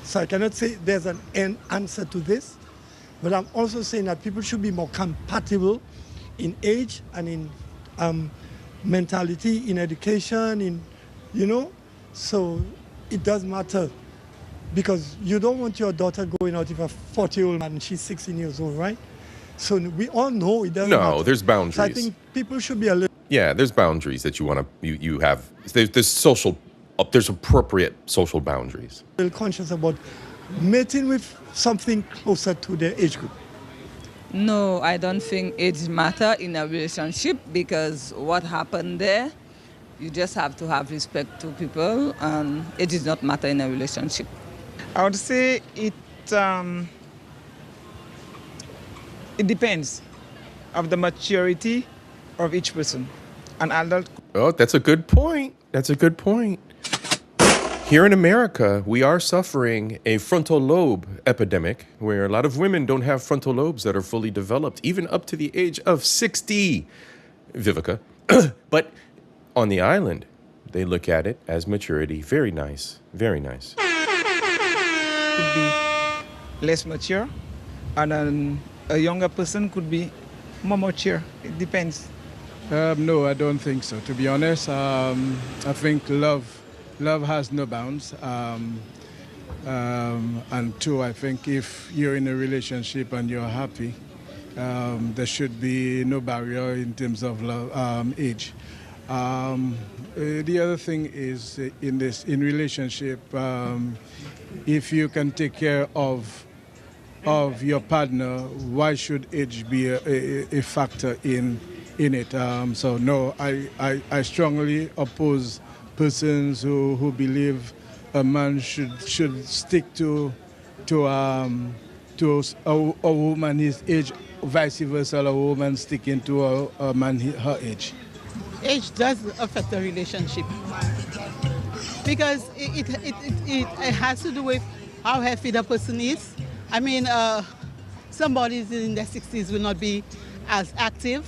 S23: So I cannot say there's an answer to this, but I'm also saying that people should be more compatible in age and in mentality, in education, so it does matter. Because you don't want your daughter going out with a 40-year-old man and she's 16 years old, right? So we all know it doesn't matter.
S1: No, there's boundaries.
S23: So I think people should be a little...
S1: Yeah, there's boundaries that you have. There's appropriate social boundaries.
S23: Conscious about mating with something closer to their age group.
S22: No, I don't think age matter in a relationship because what happened there, you just have to have respect to people and it does not matter in a relationship.
S24: I would say it depends of the maturity of each person. An adult.
S1: Oh, that's a good point. That's a good point. Here in America, we are suffering a frontal lobe epidemic where a lot of women don't have frontal lobes that are fully developed, even up to the age of 60, Vivica. But on the island, they look at it as maturity. Very nice. Very nice.
S24: Could be less mature, and then a younger person could be more mature. It depends.
S25: No, I don't think so. To be honest, I think love has no bounds. And two, I think if you're in a relationship and you're happy, there should be no barrier in terms of love, age. The other thing is in relationship, if you can take care of your partner, why should age be a factor in it? So no, I strongly oppose persons who believe a man should stick to a woman his age, vice versa, a woman sticking to a man her age.
S26: Age does affect the relationship because it has to do with how healthy the person is. I mean, somebody in their 60s will not be as active,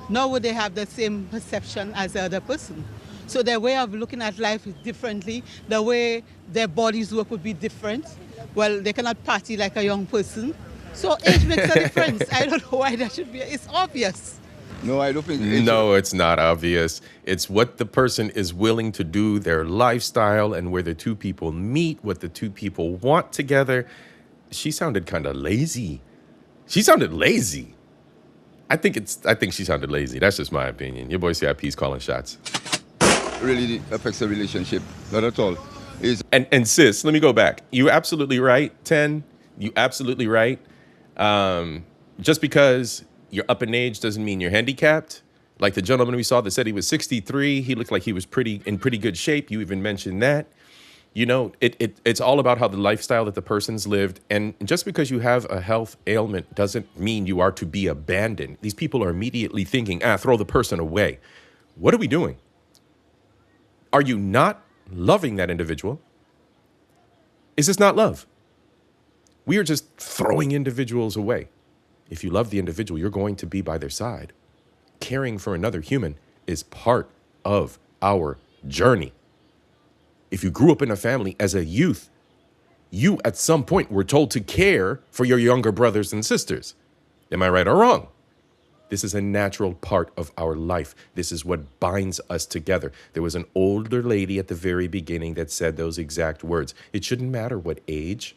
S26: nor would they have the same perception as the other person. So their way of looking at life is differently. The way their bodies work would be different. Well, they cannot party like a young person. So age makes a difference. I don't know why that should be. It's obvious.
S20: No, I don't think.
S1: No, it's not obvious. It's what the person is willing to do, their lifestyle, and where the two people meet, what the two people want together. She sounded kind of lazy. She sounded lazy. I think she sounded lazy. That's just my opinion. Your boy CIP's calling shots.
S6: really affects a relationship. Not at all.
S1: And sis, let me go back. You're absolutely right, 10. You absolutely right. Just because you're up in age doesn't mean you're handicapped. Like the gentleman we saw that said he was 63, he looked like he was in pretty good shape. You even mentioned that. You know, it's all about how the lifestyle that the person's lived. And just because you have a health ailment doesn't mean you are to be abandoned. These people are immediately thinking, throw the person away. What are we doing? Are you not loving that individual? Is this not love? We are just throwing individuals away. If you love the individual, you're going to be by their side. Caring for another human is part of our journey. If you grew up in a family as a youth, you at some point were told to care for your younger brothers and sisters. Am I right or wrong? This is a natural part of our life. This is what binds us together. There was an older lady at the very beginning that said those exact words. It shouldn't matter what age.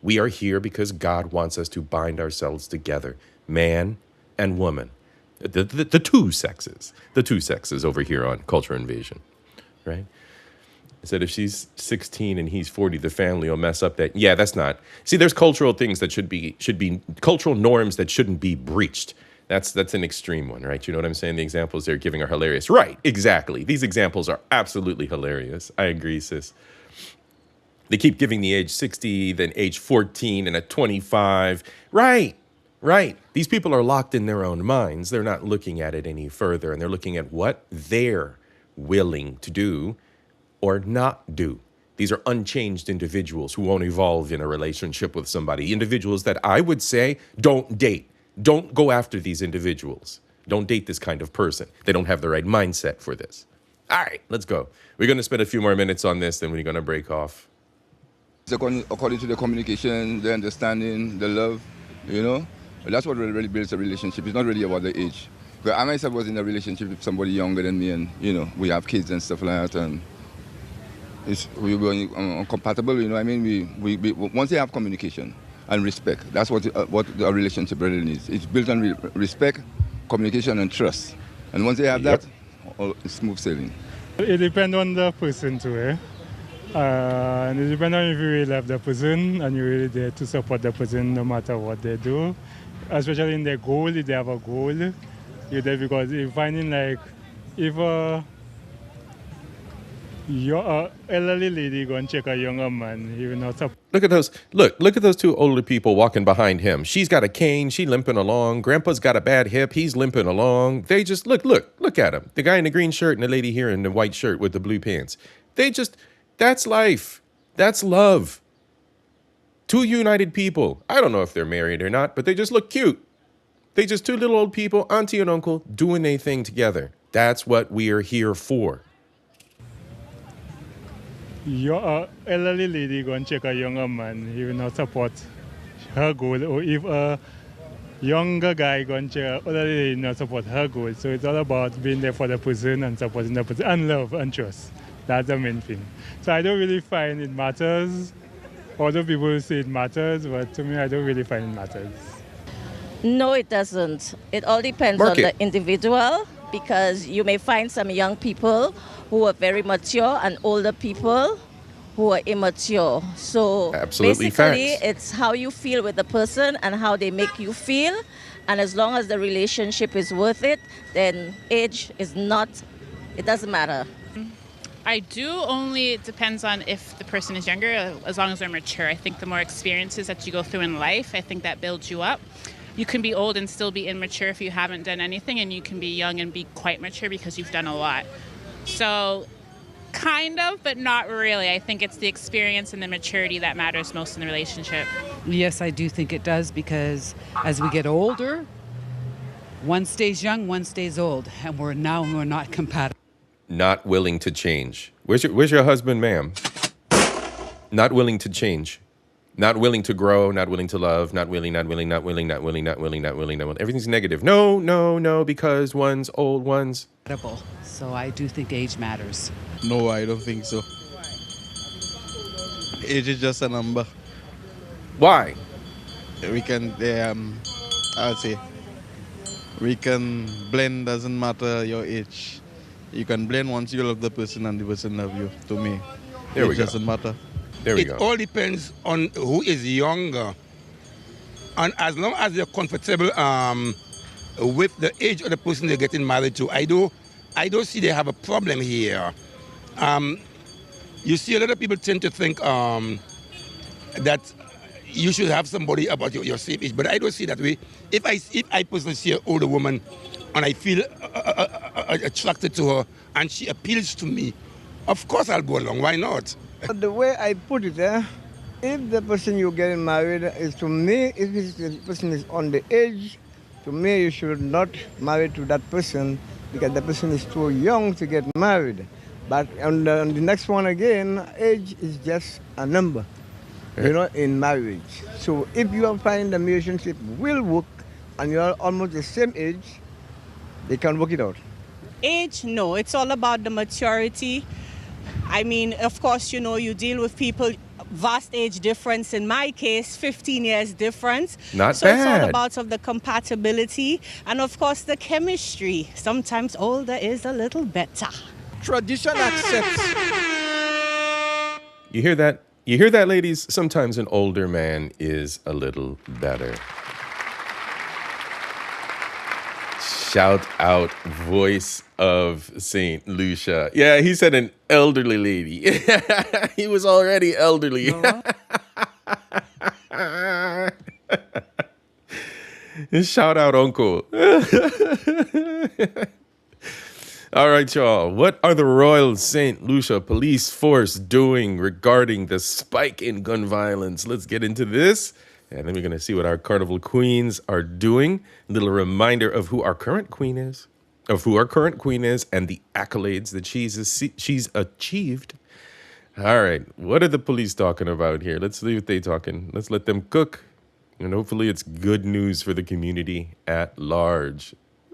S1: We are here because God wants us to bind ourselves together, man and woman. The two sexes over here on Culture Invasion, right? I said if she's 16 and he's 40, the family will mess up that. Yeah, that's not. See, there's cultural things that should be cultural norms that shouldn't be breached. That's an extreme one, right? You know what I'm saying? The examples they're giving are hilarious. Right, exactly. These examples are absolutely hilarious. I agree, sis. They keep giving the age 60, then age 14, and at 25. Right. These people are locked in their own minds. They're not looking at it any further, and they're looking at what they're willing to do or not do. These are unchanged individuals who won't evolve in a relationship with somebody. Individuals that I would say don't date. Don't go after these individuals. Don't date this kind of person. They don't have the right mindset for this. All right, let's go. We're going to spend a few more minutes on this, then we're going to break off.
S6: According to the communication, the understanding, the love, you know, that's what really builds a relationship. It's not really about the age. But I myself was in a relationship with somebody younger than me, and, you know, we have kids and stuff like that, and we were incompatible, you know what I mean? We once they have communication and respect, that's what a relationship really needs. It's built on respect, communication, and trust. And once they have that, it's smooth sailing.
S23: It depends on the person too, eh? And it depends on if you really love the person and you're really there to support the person no matter what they do. Especially in their goal, if they have a goal, you're there because you're finding like, if your elderly lady go and check a younger man, he will not support.
S1: Look at those two older people walking behind him. She's got a cane, she limping along. Grandpa's got a bad hip, he's limping along. They just look at him. The guy in the green shirt and the lady here in the white shirt with the blue pants. That's life. That's love. Two united people. I don't know if they're married or not, but they just look cute. They just two little old people, auntie and uncle, doing their thing together. That's what we are here for.
S23: Your elderly lady go and check a younger man, he will not support her goal. Or if a younger guy go and check a elderly lady, not support her goal. So it's all about being there for the person and supporting the person, and love and trust. That's the main thing. So I don't really find it matters. Other people say it matters, but to me, I don't really find it matters.
S8: No, it doesn't. It all depends on the individual, because you may find some young people who are very mature and older people who are immature. So basically, it's how you feel with the person and how they make you feel. And as long as the relationship is worth it, then age is not, it doesn't matter.
S9: I do, only it depends on if the person is younger, as long as they're mature. I think the more experiences that you go through in life, I think that builds you up. You can be old and still be immature if you haven't done anything, and you can be young and be quite mature because you've done a lot. So kind of, but not really. I think it's the experience and the maturity that matters most in the relationship.
S10: Yes, I do think it does, because as we get older, one stays young, one stays old, and we're not compatible.
S1: Not willing to change. Where's your husband, ma'am? Not willing to change. Not willing to grow, not willing to love, not willing. Everything's negative. No, because one's old, one's...
S10: So I do think age matters.
S12: No, I don't think so. Age is just a number.
S1: Why?
S12: We can, we can blend, doesn't matter your age. You can blend once you love the person and the person love you. To me,
S1: There we
S12: it
S1: go.
S12: doesn't matter.
S1: There we
S11: It
S1: go.
S11: all depends on who is younger. And as long as you're comfortable with the age of the person they're getting married to, I don't see they have a problem here. You see, a lot of people tend to think that you should have somebody about your same age, but I don't see that way. If I personally see an older woman and I feel attracted to her and she appeals to me, of course I'll go along. Why not?
S13: The way I put it, if the person you're getting married is, to me, if the person is on the age, to me you should not marry to that person because the person is too young to get married. But on the next one again, age is just a number, in marriage. So if you are finding the relationship will work and you are almost the same age, they can work it out.
S14: Age, no, it's all about the maturity. I mean, of course, you deal with people, vast age difference. In my case, 15 years difference.
S1: Not
S14: so it's
S1: bad.
S14: all about the compatibility and, of course, the chemistry. Sometimes older is a little better.
S15: Tradition accepts.
S1: You hear that? You hear that, ladies? Sometimes an older man is a little better. Shout out, voice of St. Lucia. Yeah, he said an elderly lady. He was already elderly. Shout out, uncle. All right, y'all. What are the Royal St. Lucia Police Force doing regarding the spike in gun violence? Let's get into this. And then we're going to see what our Carnival queens are doing. A little reminder of who our current queen is, and the accolades that she's achieved. All right. What are the police talking about here? Let's see what they're talking. Let's let them cook. And hopefully it's good news for the community at large.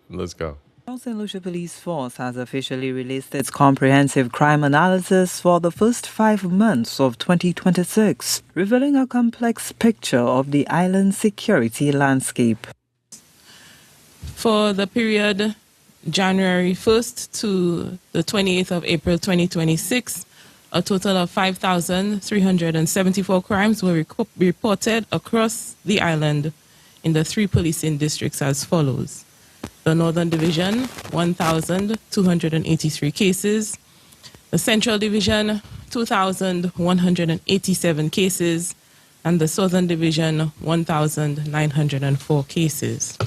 S1: Let's go.
S16: St. Lucia Police Force has officially released its comprehensive crime analysis for the first 5 months of 2026, revealing a complex picture of the island's security landscape.
S17: For the period January 1st to the 28th of April 2026, a total of 5,374 crimes were reported across the island in the 3 policing districts as follows. The Northern Division, 1,283 cases. The Central Division, 2,187 cases. And the Southern Division, 1,904 cases.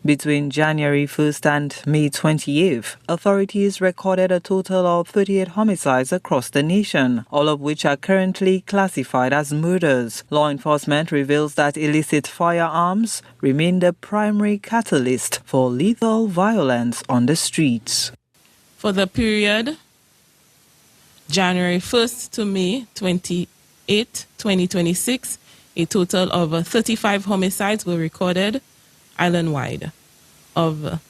S16: Between January 1st and May 28th, authorities recorded a total of 38 homicides across the nation, all of which are currently classified as murders. Law enforcement reveals that illicit firearms remain the primary catalyst for lethal violence on the streets.
S17: For the period January 1st to May 28, 2026, a total of 35 homicides were recorded island-wide. Of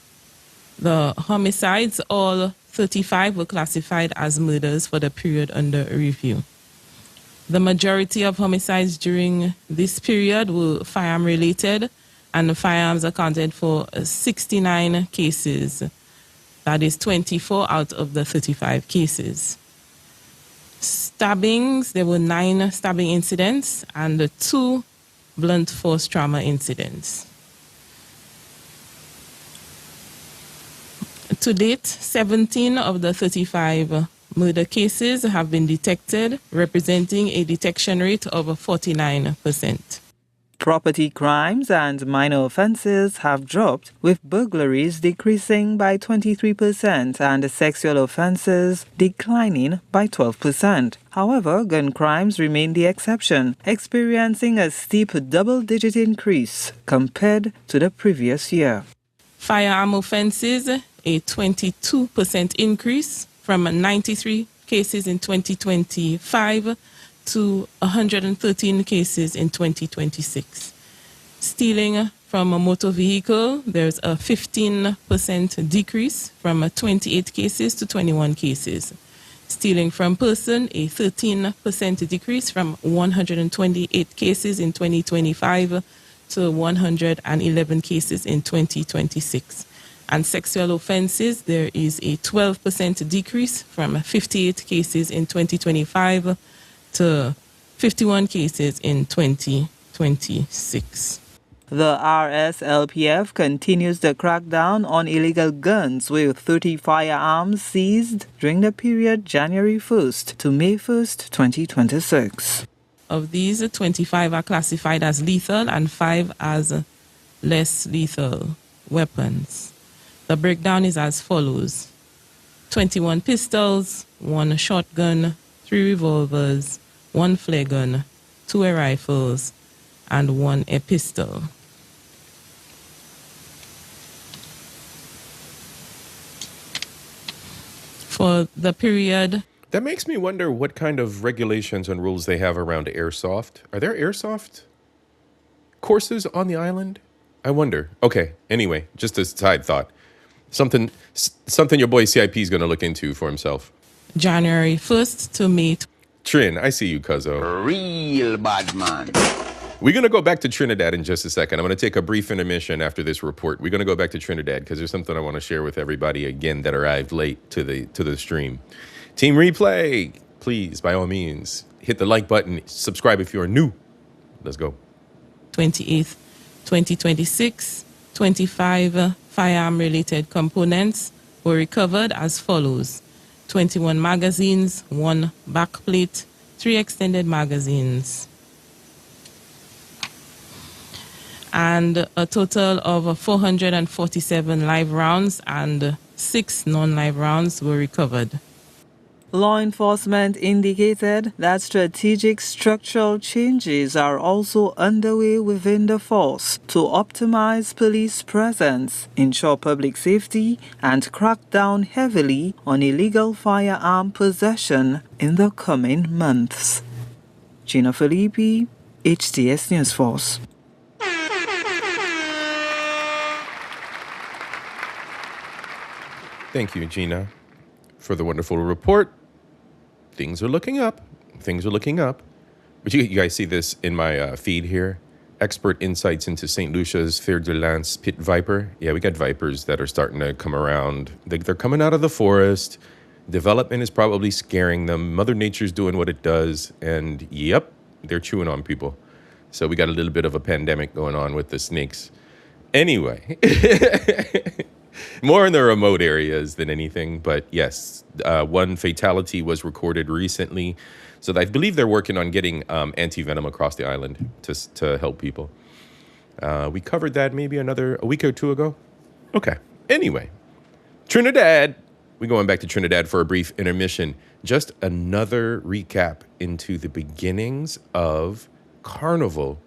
S17: the homicides, all 35 were classified as murders for the period under review. The majority of homicides during this period were firearm-related, and the firearms accounted for 69 cases. That is 24 out of the 35 cases. Stabbings, there were 9 stabbing incidents and 2 blunt force trauma incidents. To date, 17 of the 35 murder cases have been detected, representing a detection rate of 49%.
S16: Property crimes and minor offences have dropped, with burglaries decreasing by 23% and sexual offences declining by 12%. However, gun crimes remain the exception, experiencing a steep double-digit increase compared to the previous year.
S17: Firearm offences, a 22% increase from 93 cases in 2025 to 113 cases in 2026. Stealing from a motor vehicle, there's a 15% decrease from 28 cases to 21 cases. Stealing from person, a 13% decrease from 128 cases in 2025 to 111 cases in 2026. And sexual offenses, there is a 12% decrease from 58 cases in 2025 to 51 cases in 2026.
S16: The RSLPF continues the crackdown on illegal guns with 30 firearms seized during the period January 1st to May 1st, 2026.
S17: Of these, 25 are classified as lethal and 5 as less lethal weapons. The breakdown is as follows: 21 pistols, 1 shotgun, 3 revolvers, 1 flare gun, 2 air rifles, and 1 air pistol. For the period...
S1: That makes me wonder what kind of regulations and rules they have around airsoft. Are there airsoft courses on the island? I wonder. Okay, anyway, just a side thought. Something your boy CIP is going to look into for himself.
S17: January 1st to May.
S1: Trin, I see you, cuzzo.
S2: Real bad man.
S1: We're going to go back to Trinidad in just a second. I'm going to take a brief intermission after this report. We're going to go back to Trinidad because there's something I want to share with everybody again that arrived late to the stream. Team Replay, please, by all means, hit the like button. Subscribe if you're new. Let's go.
S17: 28th, 2026, 25 firearm-related components were recovered as follows: 21 magazines, 1 backplate, 3 extended magazines, and a total of 447 live rounds and 6 non-live rounds were recovered.
S16: Law enforcement indicated that strategic structural changes are also underway within the force to optimize police presence, ensure public safety, and crack down heavily on illegal firearm possession in the coming months. Gina Filippi, HTS News Force.
S1: Thank you, Gina, for the wonderful report. Things are looking up. Things are looking up. But you guys see this in my feed here. Expert insights into St. Lucia's Fer de Lance pit viper. Yeah, we got vipers that are starting to come around. They're coming out of the forest. Development is probably scaring them. Mother Nature's doing what it does. And yep, they're chewing on people. So we got a little bit of a pandemic going on with the snakes. Anyway. More in the remote areas than anything, but yes, 1 fatality was recorded recently. So I believe they're working on getting anti-venom across the island to help people. We covered that maybe a week or 2 ago. Okay. Anyway, Trinidad. We're going back to Trinidad for a brief intermission. Just another recap into the beginnings of Carnival.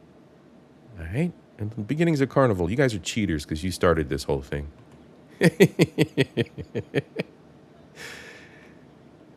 S1: All right? And the beginnings of Carnival. You guys are cheaters because you started this whole thing.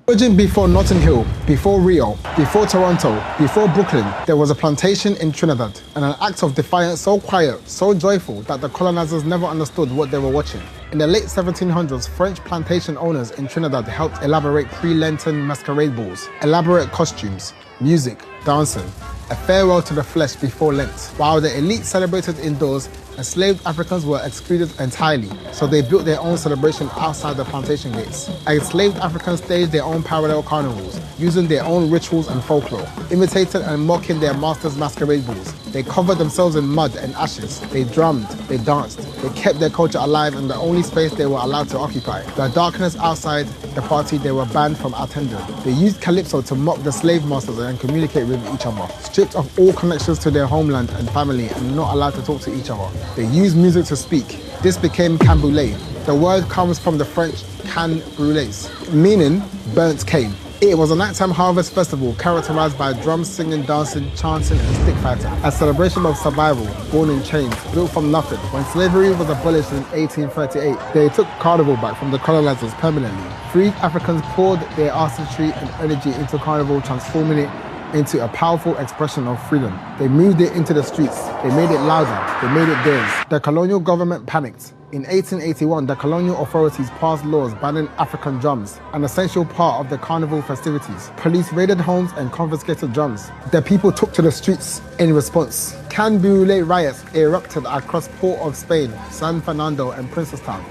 S3: Before Notting Hill, before Rio, before Toronto, before Brooklyn, there was a plantation in Trinidad, and an act of defiance so quiet, so joyful that the colonizers never understood what they were watching. In the late 1700s, French plantation owners in Trinidad helped elaborate pre-Lenten masquerade balls, elaborate costumes, music, dancing, a farewell to the flesh before Lent. While the elite celebrated indoors, enslaved Africans were excluded entirely, so they built their own celebration outside the plantation gates. Enslaved Africans staged their own parallel carnivals, using their own rituals and folklore, imitating and mocking their masters' masquerade balls. They covered themselves in mud and ashes. They drummed, they danced, they kept their culture alive in the only space they were allowed to occupy. The darkness outside the party they were banned from attending. They used calypso to mock the slave masters and communicate with each other, stripped of all connections to their homeland and family and not allowed to talk to each other. They used music to speak. This became canboulé. The word comes from the French can brûlés, meaning burnt cane. It was a nighttime harvest festival characterized by drums, singing, dancing, chanting, and stick fighting. A celebration of survival, born in chains, built from nothing. When slavery was abolished in 1838, they took Carnival back from the colonizers permanently. Freed Africans poured their artistry and energy into Carnival, transforming it into a powerful expression of freedom. They moved it into the streets. They made it louder. They made it theirs. The colonial government panicked. In 1881, the colonial authorities passed laws banning African drums, an essential part of the carnival festivities. Police raided homes and confiscated drums. The people took to the streets in response. Can Brûlé riots erupted across Port of Spain, San Fernando, and Princestown.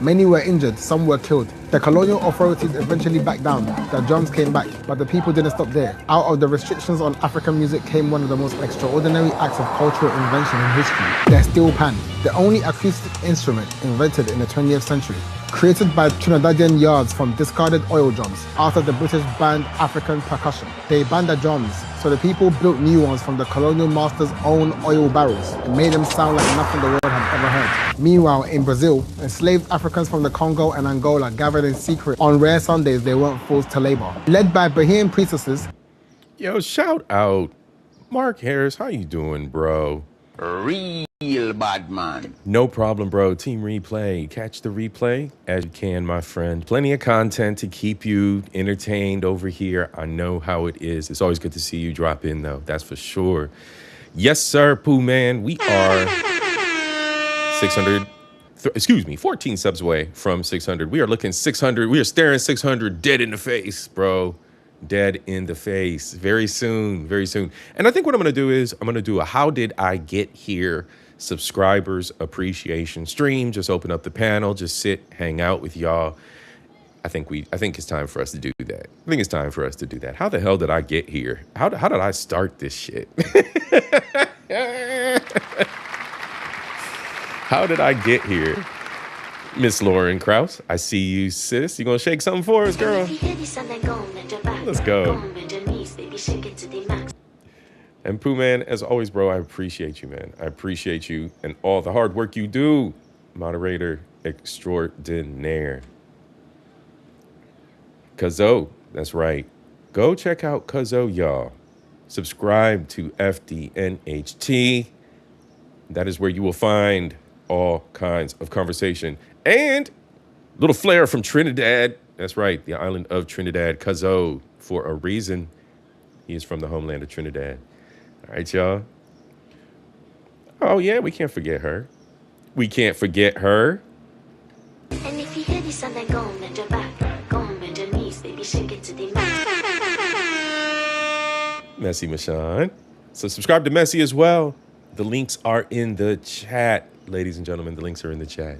S3: Many were injured, some were killed. The colonial authorities eventually backed down. The drums came back, but the people didn't stop there. Out of the restrictions on African music came one of the most extraordinary acts of cultural invention in history, the steel pan, the only acoustic instrument invented in the 20th century. Created by Trinidadian yards from discarded oil drums after the British banned African percussion. They banned the drums, so the people built new ones from the colonial master's own oil barrels and made them sound like nothing the world had ever heard. Meanwhile, in Brazil, enslaved Africans from the Congo and Angola gathered in secret. On rare Sundays, they weren't forced to labor. Led by Bahamian priestesses.
S1: Yo, shout out. Mark Harris, how you doing, bro?
S4: Real bad man.
S1: No problem, bro. Team Replay. Catch the replay as you can, my friend. Plenty of content to keep you entertained over here. I know how it is. It's always good to see you drop in, though. That's for sure. Yes, sir, Pooh Man. We are 14 subs away from 600. We are looking 600. We are staring 600 dead in the face, bro. Dead in the face. Very soon, very soon. And I think what I'm going to do is I'm going to do a How Did I Get Here subscribers appreciation stream. Just open up the panel, just sit, hang out with y'all. I think it's time for us to do that. I think it's time for us to do that. How the hell did I get here? How did I start this shit? How did I get here? Miss Lauren Krause, I see you, sis. You gonna shake something for us, girl? Let's go. And Pooh Man, as always, bro, I appreciate you, man. I appreciate you and all the hard work you do. Moderator extraordinaire. Cuzzo, that's right. Go check out Cuzzo, y'all. Subscribe to FDNHT. That is where you will find all kinds of conversation. And little flair from Trinidad. That's right, the island of Trinidad. Cuzzo, for a reason. He is from the homeland of Trinidad. All right, y'all. Oh, yeah, we can't forget her. We can't forget her.
S5: And if you hear this and then go and bend your back, go and bend your knees, baby, shake it to the max.
S1: Messy Mashawn. So subscribe to Messy as well. The links are in the chat. Ladies and gentlemen, the links are in the chat.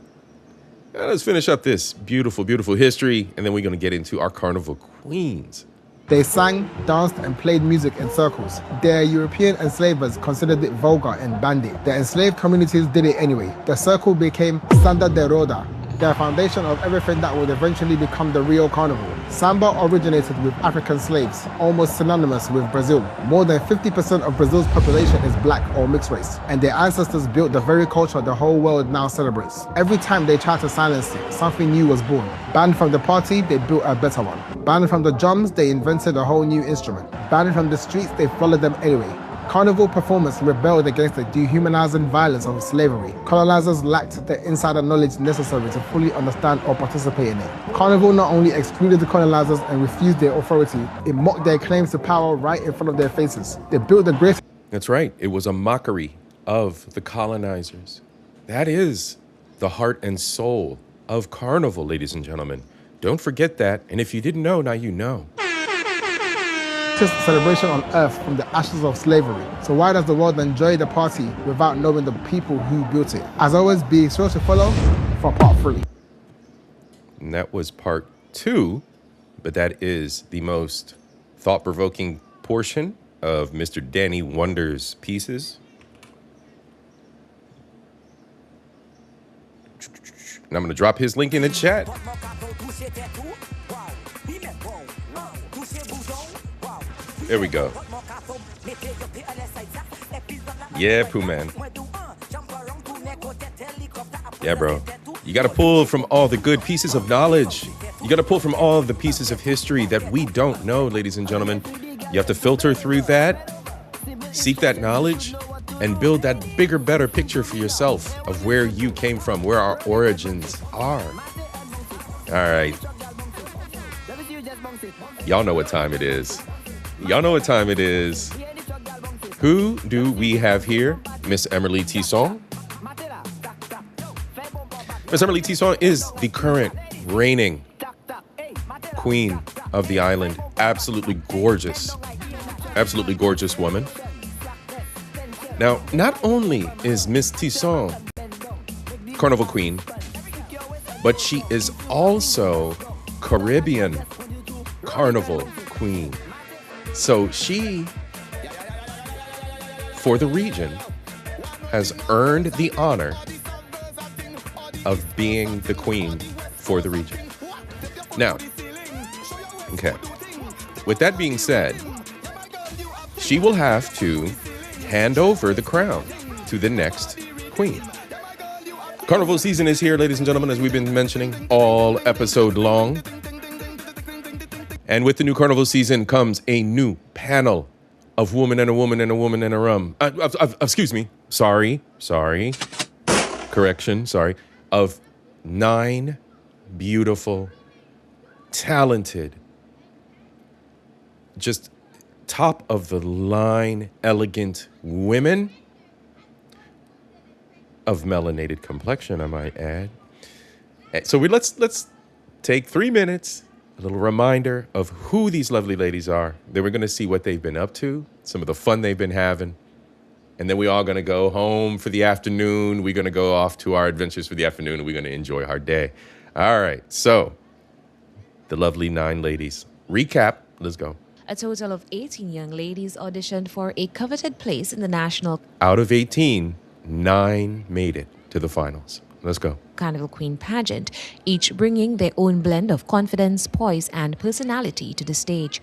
S1: Now let's finish up this beautiful, beautiful history, and then we're going to get into our Carnival Queens.
S3: They sang, danced, and played music in circles. Their European enslavers considered it vulgar and banned it. The enslaved communities did it anyway. The circle became Standard de Roda, the foundation of everything that would eventually become the Rio Carnival. Samba originated with African slaves, almost synonymous with Brazil. More than 50% of Brazil's population is black or mixed race, and their ancestors built the very culture the whole world now celebrates. Every time they tried to silence it, something new was born. Banned from the party, they built a better one. Banned from the drums, they invented a whole new instrument. Banned from the streets, they followed them anyway. Carnival performers rebelled against the dehumanizing violence of slavery. Colonizers lacked the insider knowledge necessary to fully understand or participate in it. Carnival not only excluded the colonizers and refused their authority, it mocked their claims to power right in front of their faces. They built the greatest...
S1: That's right. It was a mockery of the colonizers. That is the heart and soul of Carnival, ladies and gentlemen. Don't forget that. And if you didn't know, now you know.
S3: Celebration on earth from the ashes of slavery. So why does the world enjoy the party without knowing the people who built it? As always, be sure to follow for part 3.
S1: And that was part 2, but that is the most thought-provoking portion of Mr. Danny Wonder's pieces. And I'm going to drop his link in the chat. There we go. Yeah, Pooh Man. Yeah, bro. You got to pull from all the good pieces of knowledge. You got to pull from all the pieces of history that we don't know, ladies and gentlemen. You have to filter through that, seek that knowledge, and build that bigger, better picture for yourself of where you came from, where our origins are. All right. Y'all know what time it is. Y'all know what time it is. Who do we have here? Miss Emily Tisson. Miss Emily Tisson is the current reigning queen of the island. Absolutely gorgeous woman. Now, not only is Miss Tisson Carnival Queen, but she is also Caribbean Carnival Queen. So she, for the region, has earned the honor of being the queen for the region. Now, okay, with that being said, she will have to hand over the crown to the next queen. Carnival season is here, ladies and gentlemen, as we've been mentioning all episode long. And with the new Carnival season comes a new panel of woman and a woman and a woman and a rum. Excuse me. Sorry. Correction. Sorry. Of 9 beautiful, talented, just top of the line, elegant women of melanated complexion, I might add. So let's take 3 minutes, a little reminder of who these lovely ladies are. Then we're going to see what they've been up to, some of the fun they've been having. And then we all going to go home for the afternoon. We're going to go off to our adventures for the afternoon, and we're going to enjoy our day. All right. So the lovely 9 ladies. Recap. Let's go.
S7: A total of 18 young ladies auditioned for a coveted place in the national.
S1: Out of 18, 9 made it to the finals. Let's go.
S7: Carnival Queen pageant, each bringing their own blend of confidence, poise, and personality to the stage.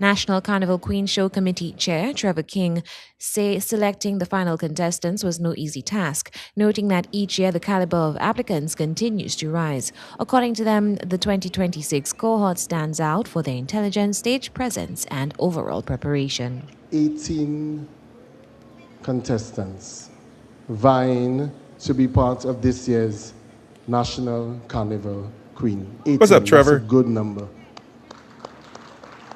S7: National Carnival Queen Show Committee Chair Trevor King say selecting the final contestants was no easy task, noting that each year the caliber of applicants continues to rise. According to them, the 2026 cohort stands out for their intelligence, stage presence, and overall preparation.
S18: 18 contestants vying to be part of this year's National Carnival Queen. 18,
S1: what's up, Trevor?
S18: That's a good number.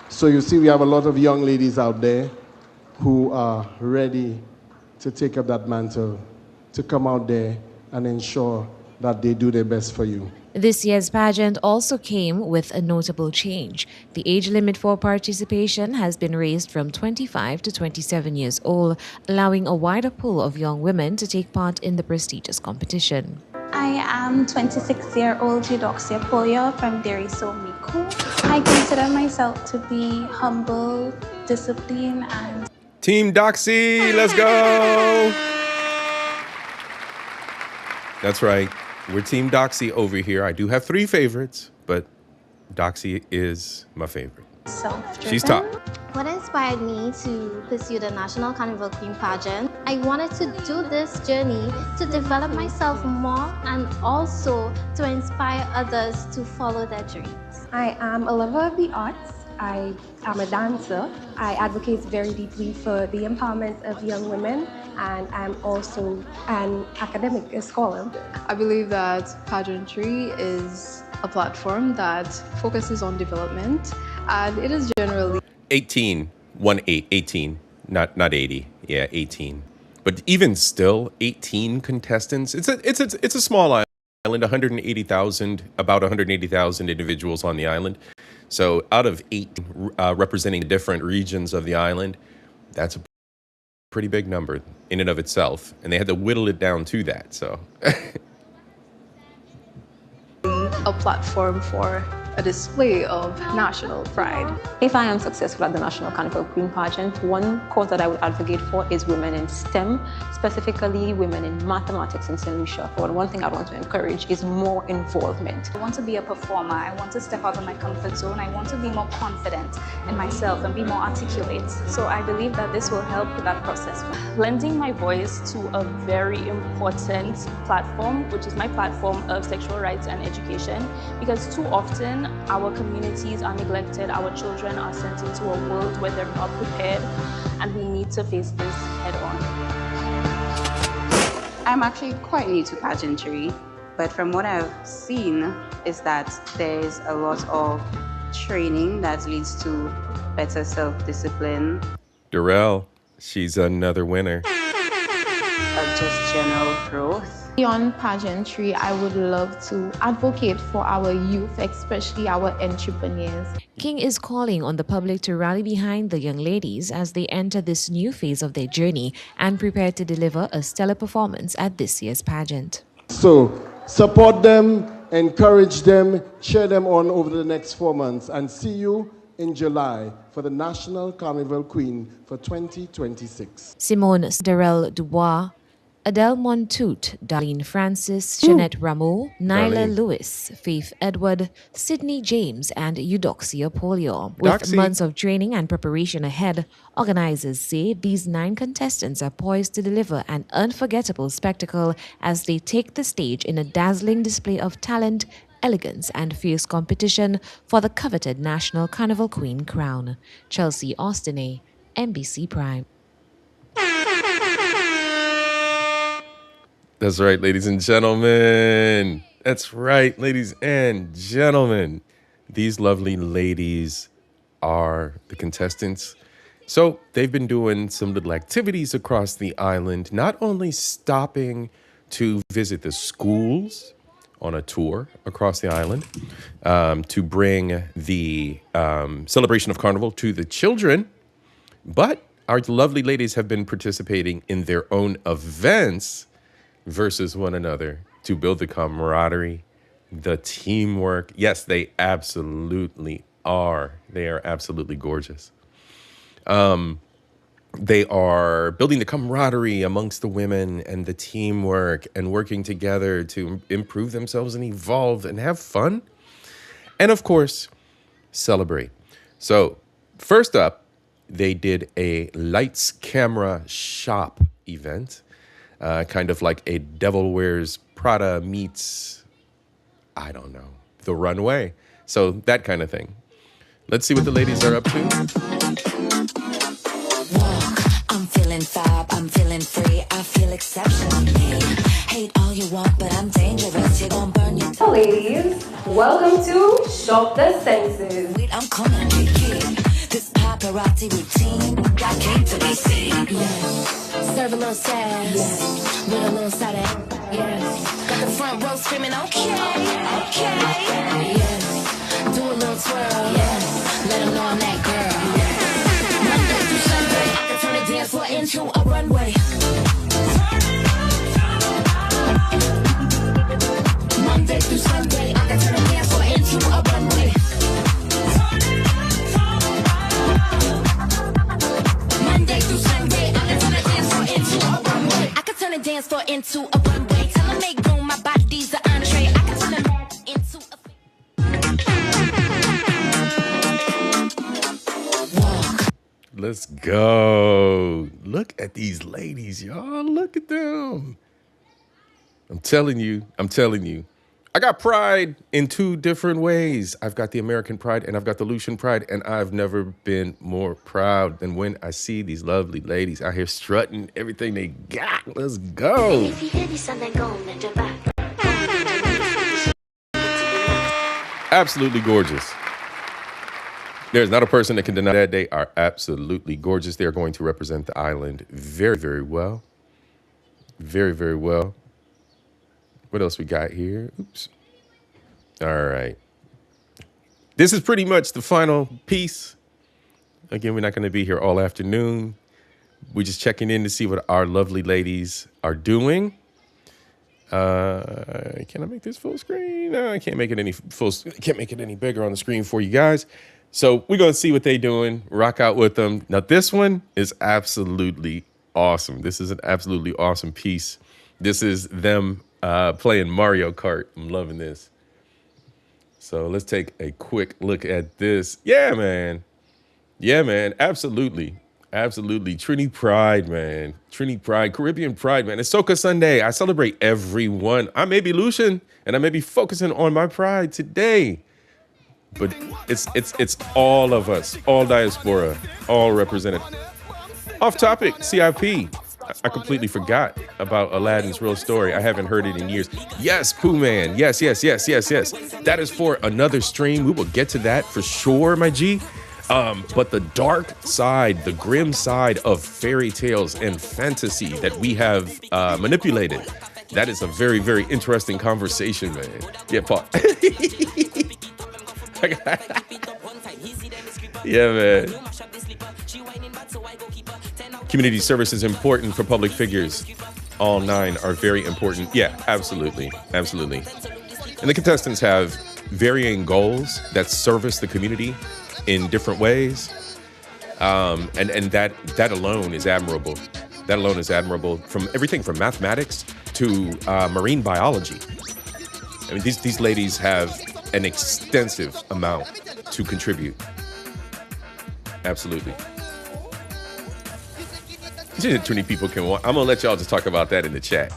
S18: So you see, we have a lot of young ladies out there who are ready to take up that mantle, to come out there and ensure that they do their best for you.
S7: This year's pageant also came with a notable change. The age limit for participation has been raised from 25 to 27 years old, allowing a wider pool of young women to take part in the prestigious competition.
S19: I am 26-year-old Eudoxia Poya from Deriso Miku. I consider myself to be humble, disciplined, and...
S1: Team Doxy, let's go! That's right. We're Team Doxy over here. I do have 3 favorites, but Doxy is my favorite.
S19: Self-driven.
S1: She's top.
S21: What inspired me to pursue the National Carnival Queen pageant? I wanted to do this journey to develop myself more and also to inspire others to follow their dreams.
S22: I am a lover of the arts. I am a dancer. I advocate very deeply for the empowerment of young women, and I'm also an academic, a scholar.
S24: I believe that pageantry is a platform that focuses on development, and it is generally
S1: 18, 18, not 80. Yeah, 18. But even still, 18 contestants. It's a small island, about 180,000 individuals on the island. So out of 8 representing different regions of the island, that's a pretty big number in and of itself. And they had to whittle it down to that. So
S24: a platform for a display of national pride.
S27: If I am successful at the National Carnival Queen pageant, one cause that I would advocate for is women in STEM, specifically women in mathematics and St. Lucia. But one thing I want to encourage is more involvement.
S28: I want to be a performer. I want to step out of my comfort zone. I want to be more confident in myself and be more articulate. So I believe that this will help with that process.
S29: Lending my voice to a very important platform, which is my platform of sexual rights and education, because too often our communities are neglected, our children are sent into a world where they're not prepared, and we need to face this head on.
S30: I'm actually quite new to pageantry, but from what I've seen is that there's a lot of training that leads to better self-discipline.
S1: Darrell, she's another winner.
S30: Of just general growth.
S22: Beyond pageantry, I would love to advocate for our youth, especially our entrepreneurs.
S7: King is calling on the public to rally behind the young ladies as they enter this new phase of their journey and prepare to deliver a stellar performance at this year's pageant.
S18: So support them, Encourage them, cheer them on over the next 4 months, and see you in July for the National Carnival Queen for 2026.
S7: Simone Darrell Dubois, Adele Montoute, Darlene Francis, Jeanette Rameau, Nyla
S1: Darlene.
S7: Lewis, Faith Edward, Sydney James, and Eudoxia Polio. With
S1: Doxy.
S7: months of training and preparation ahead, organizers say these 9 contestants are poised to deliver an unforgettable spectacle as they take the stage in a dazzling display of talent, elegance, and fierce competition for the coveted National Carnival Queen crown. Chelsea Austinay, NBC Prime.
S1: That's right, ladies and gentlemen. That's right, ladies and gentlemen. These lovely ladies are the contestants. So they've been doing some little activities across the island, not only stopping to visit the schools on a tour across the island, to bring the celebration of Carnival to the children, but our lovely ladies have been participating in their own events versus one another to build the camaraderie, the teamwork. Yes, they absolutely are. They are absolutely gorgeous. They are building the camaraderie amongst the women and the teamwork and working together to improve themselves and evolve and have fun. And of course, celebrate. So first up, they did a lights, camera, shop event. Kind of like a Devil Wears Prada meets, I don't know, The Runway. So that kind of thing. Let's see what the ladies are up to.
S6: I'm feeling fab, I'm feeling free, I feel exceptionally. Hate all you want, but I'm dangerous, you're gonna burn your...
S22: Hello ladies, welcome to Shop the Senses.
S6: Wait, I'm coming to you. This paparazzi routine, I came to be seen. Yes. Serve a little sass, with a little side of... Yes. Got the front row screaming, okay, okay. Yes. Do a little twirl, yes. Let them know I'm that girl. Monday through Sunday, I can turn the dance floor into a runway. Monday through Sunday, I can turn the dance floor into a runway. Monday through Sunday, I can turn the dance floor into a runway. I can turn the dance floor into a runway. Tell them make room, my body's the entree. I can turn the dance into a...
S1: Let's go. Look at these ladies, y'all. Look at them. I'm telling you. I got pride in 2 different ways. I've got the American pride and I've got the Lucian pride, and I've never been more proud than when I see these lovely ladies out here strutting everything they got. Let's go. Absolutely gorgeous. There's not a person that can deny that. They are absolutely gorgeous. They are going to represent the island very, very well. Very, very well. What else we got here? Oops. All right. This is pretty much the final piece. Again, we're not going to be here all afternoon. We're just checking in to see what our lovely ladies are doing. Can I make this full screen? No, I can't make it any bigger on the screen for you guys. So we're going to see what they're doing, rock out with them. Now, this one is absolutely awesome. This is an absolutely awesome piece. This is them playing Mario Kart. I'm loving this. So let's take a quick look at this. Yeah, man. Absolutely. Trini Pride, man. Trini Pride, Caribbean Pride, man. It's Soca Sunday. I celebrate everyone. I may be Lucian, and I may be focusing on my pride today. But it's all of us, all diaspora, all represented. Off topic, CIP. I completely forgot about Aladdin's real story. I haven't heard it in years. Yes, Pooh Man. Yes. That is for another stream. We will get to that for sure, my G. But the dark side, the grim side of fairy tales and fantasy that we have manipulated, that is a very, very interesting conversation, man. Yeah, Paul. Yeah, man. Community service is important for public figures. All 9 are very important. Yeah, absolutely. And the contestants have varying goals that service the community in different ways. And that alone is admirable. That alone is admirable, from everything from mathematics to marine biology. I mean, these ladies have an extensive amount to contribute. Absolutely. 20 people can watch. I'm gonna let y'all just talk about that in the chat.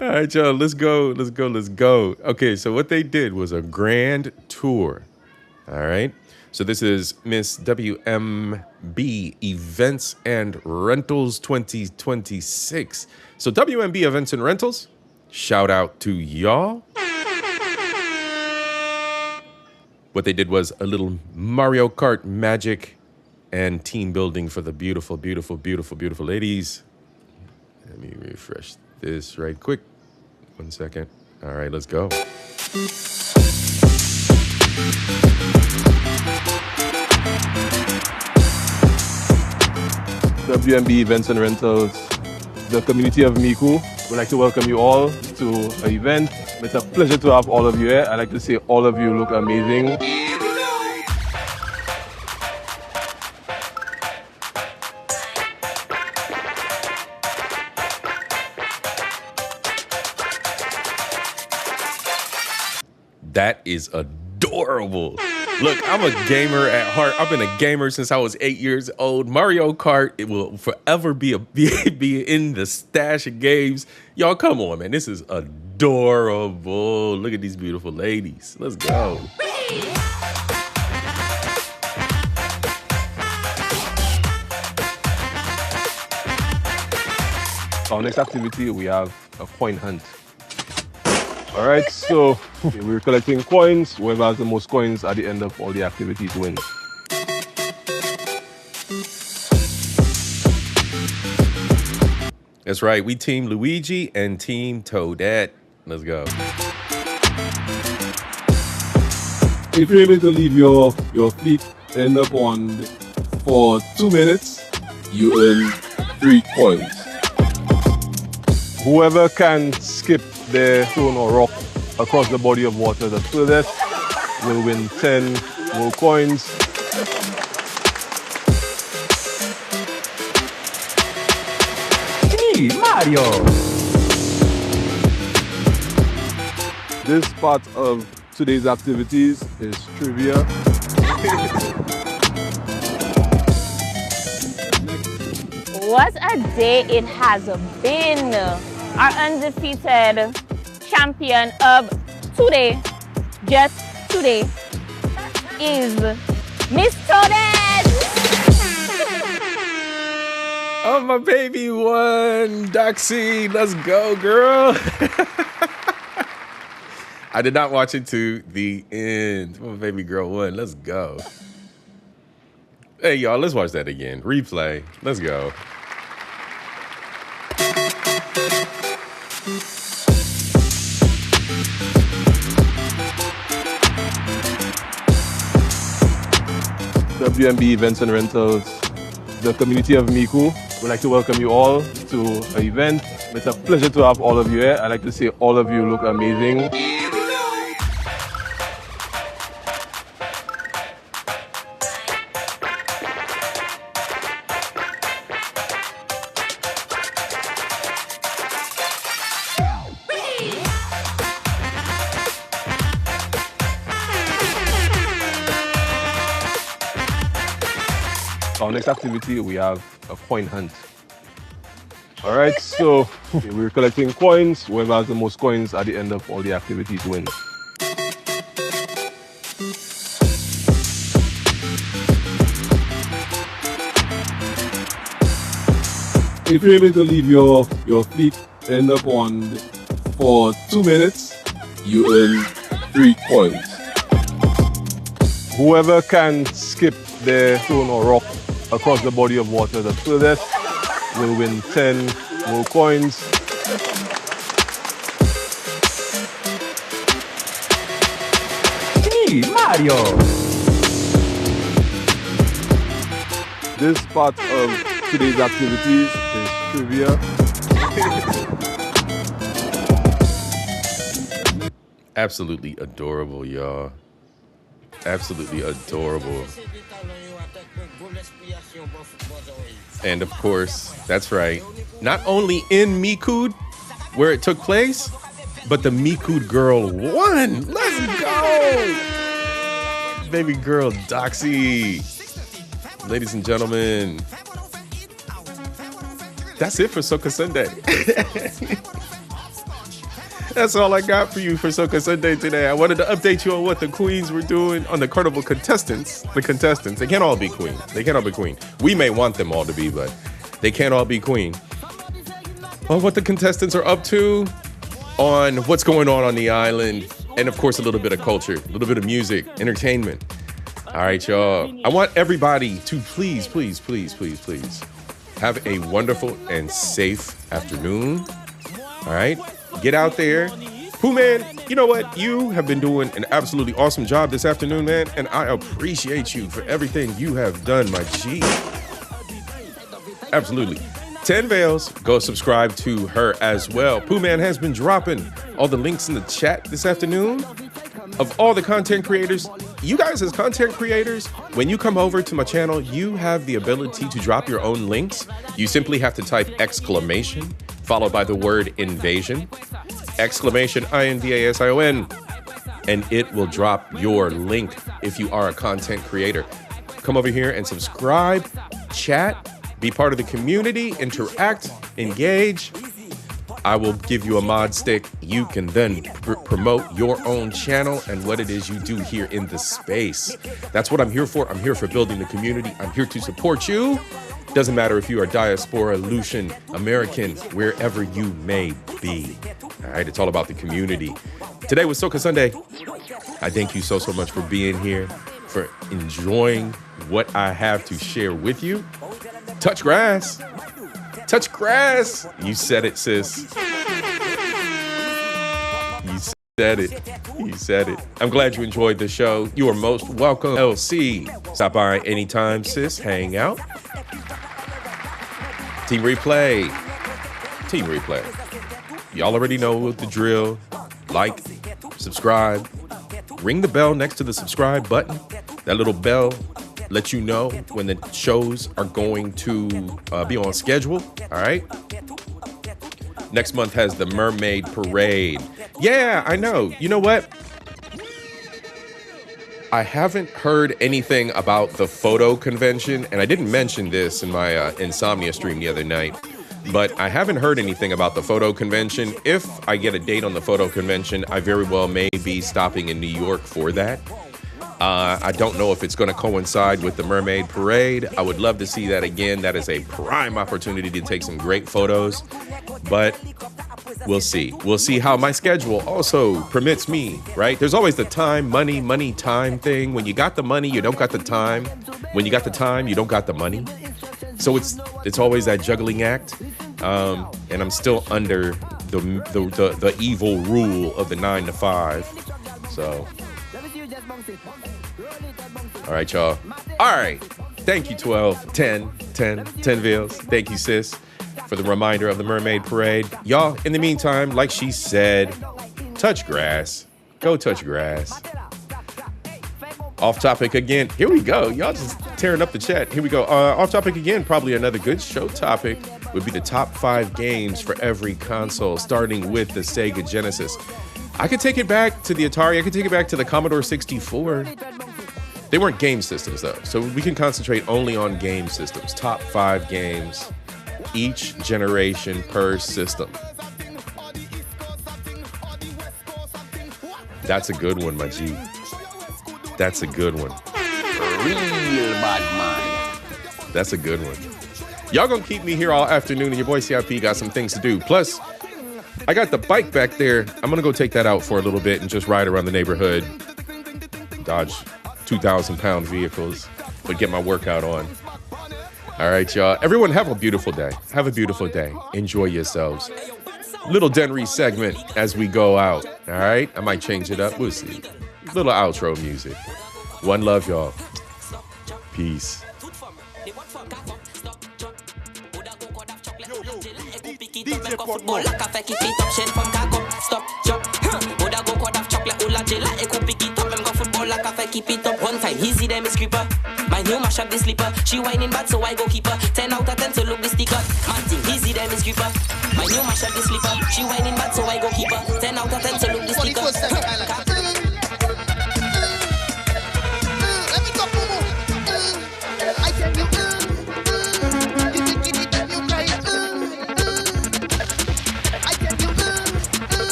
S1: All right, y'all, let's go. Okay, so what they did was a grand tour. All right. So this is Miss WMB Events and Rentals 2026. So WMB Events and Rentals, shout out to y'all. What they did was a little Mario Kart magic and team building for the beautiful, beautiful, beautiful, beautiful ladies. Let me refresh this right quick. 1 second. All right, let's go.
S8: WMB Events and Rentals, the community of Miku, would like to welcome you all to an event. It's a pleasure to have all of you here. I'd like to say all of you look amazing.
S1: That is adorable. Look, I'm a gamer at heart. I've been a gamer since I was 8 years old. Mario Kart, it will forever be in the stash of games. Y'all, come on, man. This is adorable. Look at these beautiful ladies. Let's go.
S8: Our next activity, we have a coin hunt. All right, so we're collecting coins. Whoever has the most coins at the end of all the activities wins.
S1: That's right. We team Luigi and team Toadette. Let's go.
S8: If you're able to leave your feet end up on for 2 minutes, you earn 3 coins. Whoever can skip the stone or rock across the body of water the furthest will win 10 more coins.
S9: Hey, Mario!
S8: This part of today's activities is trivia.
S10: What a day it has been! Our undefeated champion of today, just today, is Miss Toadette!
S1: Oh, my baby won, Doxy. Let's go, girl. I did not watch it to the end. My baby girl won. Let's go. Hey, y'all, let's watch that again. Replay. Let's go.
S8: WMB Events and Rentals, the community of Miku, would like to welcome you all to an event. It's a pleasure to have all of you here. I'd like to say all of you look amazing. Our next activity, we have a coin hunt. All right, so we're collecting coins. Whoever has the most coins at the end of all the activities wins. If you're able to leave your feet end up on for 2 minutes, you earn 3 coins. Whoever can skip the stone or rock across the body of water the furthest will win 10 more coins.
S9: Hey, Mario!
S8: This part of today's activities is trivia.
S1: Absolutely adorable, y'all. Absolutely adorable. And of course, that's right. Not only in Mikud, where it took place, but the Mikud girl won. Let's go! Baby girl Doxy. Ladies and gentlemen, that's it for Soca Sunday. That's all I got for you for Soca Sunday today. I wanted to update you on what the queens were doing on the Carnival contestants. The contestants, they can't all be queen. They can't all be queen. We may want them all to be, but they can't all be queen. On what the contestants are up to, on what's going on the island, and of course a little bit of culture, a little bit of music, entertainment. All right, y'all. I want everybody to please have a wonderful and safe afternoon. All right? Get out there. Pooh Man, you know what? You have been doing an absolutely awesome job this afternoon, man, and I appreciate you for everything you have done, my G. Absolutely. 10 Veils, go subscribe to her as well. Pooh Man has been dropping all the links in the chat this afternoon of all the content creators. You guys as content creators, when you come over to my channel, you have the ability to drop your own links. You simply have to type exclamation, followed by the word invasion, exclamation INVASION, and it will drop your link if you are a content creator. Come over here and subscribe, chat, be part of the community, interact, engage. I will give you a mod stick. You can then promote your own channel and what it is you do here in the space. That's what I'm here for. I'm here for building the community. I'm here to support you. Doesn't matter if you are diaspora, Lucian, American, wherever you may be. All right, it's all about the community. Today was Soca Sunday. I thank you so much for being here, for enjoying what I have to share with you. Touch grass. Touch grass. You said it, sis. You said it. You said it. I'm glad you enjoyed the show. You are most welcome. LC. Stop by anytime, sis. Hang out. Team Replay. Team Replay. Y'all already know the drill. Like, subscribe. Ring the bell next to the subscribe button. That little bell lets you know when the shows are going to be on schedule. All right. Next month has the Mermaid Parade. Yeah, I know. You know what? I haven't heard anything about the photo convention, and I didn't mention this in my Insomnia stream the other night, but I haven't heard anything about the photo convention. If I get a date on the photo convention, I very well may be stopping in New York for that. I don't know if it's going to coincide with the Mermaid Parade. I would love to see that again. That is a prime opportunity to take some great photos, but we'll see. We'll see how my schedule also permits me, right? There's always the time, money, time thing. When you got the money, you don't got the time. When you got the time, you don't got the money. So it's always that juggling act. And I'm still under the evil rule of the 9 to 5. So, all right, y'all. All right. Thank you, 10 Veils. Thank you, sis, for the reminder of the Mermaid Parade. Y'all, in the meantime, like she said, touch grass. Go touch grass. Off topic again. Here we go. Y'all just tearing up the chat. Here we go. Off topic again. Probably another good show topic would be the top 5 games for every console, starting with the Sega Genesis. I could take it back to the Atari. I could take it back to the Commodore 64. They weren't game systems, though, so we can concentrate only on game systems. Top 5 games, each generation per system. That's a good one, my G. That's a good one.
S4: Real bad man.
S1: That's a good one. Y'all gonna keep me here all afternoon, and your boy CIP got some things to do. Plus, I got the bike back there. I'm gonna go take that out for a little bit and just ride around the neighborhood, dodge 2,000-pound vehicles, but get my workout on. All right, y'all. Everyone have a beautiful day. Have a beautiful day. Enjoy yourselves. Little Denry segment as we go out. All right. I might change it up. We'll see. Little outro music. One love, y'all. Peace.
S9: them go football like a keep it up. Shen from cock up, stop, jump. Woulda go quad of chocolate, ula jela. They could pick it up, them go football like a keep it up. One time, easy them is creeper. My new mash up the slipper. She whining bad, so I go keep her. 10 out of 10, so look the sticker. Man thing, easy them is creeper. My new mash up the slipper. She whining bad, so I go keep her. 10 out of 10, so look the sticker.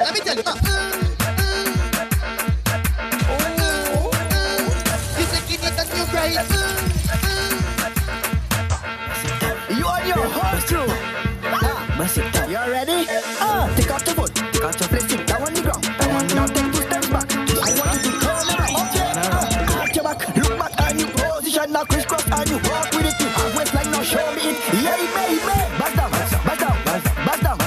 S11: Let me tell you. You taking it and you cry. You on your horse too. Bust it down. You ready? Take out the foot. Take out your place. Sit down on the ground. Now take 2 steps back. I want you to turn around. Okay. Arch your back. Look back and you position. Now crisscross and you walk with it. West like now show me it. Yeah, baby. Back down. Back down. Back down. Back down.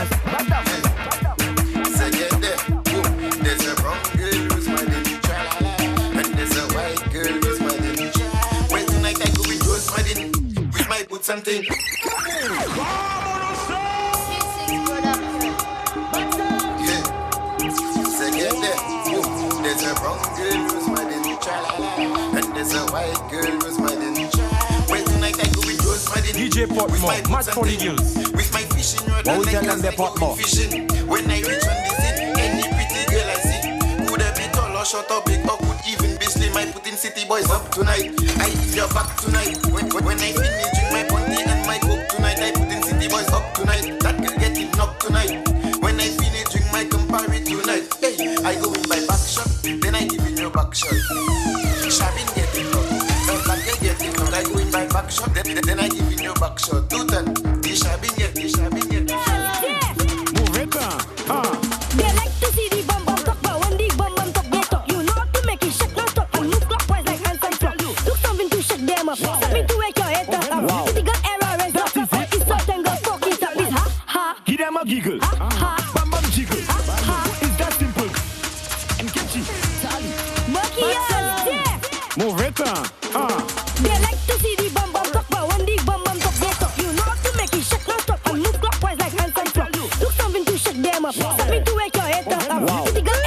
S12: Something. Yeah. Second there. There's a brown girl who's smiling, and there's a white girl who's smiling. Well, tonight I go with those smiling.
S13: DJ Portmore, mad for the girls.
S12: With my fishing rod and like I go fishing. When I reach on the scene, any pretty girl I see could have been tall or short or big or could even be slim. I put in city boys up tonight. I eat your back tonight. When I finish drink my ponty and my coke tonight, I put in city boys up tonight. That girl get it knocked tonight. When I finish drink my Campari tonight, hey, I go in my back shot, then I give in your back shot. Shabin get it knocked, that girl get it knocked. I go in my back shot, then I give in your back shot. 2 turn, the Shabin get.
S11: Move it on.
S14: They like to see the bum talk, but when the bum talk, they talk. You know how to make it shake non stop and move clockwise like hands and flop. Do something to shake them up, something to wake your head up. If you got error, is not it's not and go fucking stop. It's ha.
S11: Give them a giggle. Bam bam jiggle. It's that simple. And catchy. Move it on.
S14: They like to see the bum talk, but when the bum talk, they talk. You know how to make it shake non stop and move clockwise like hands and flop. Do something to shake them up, something to wake your head up. If you got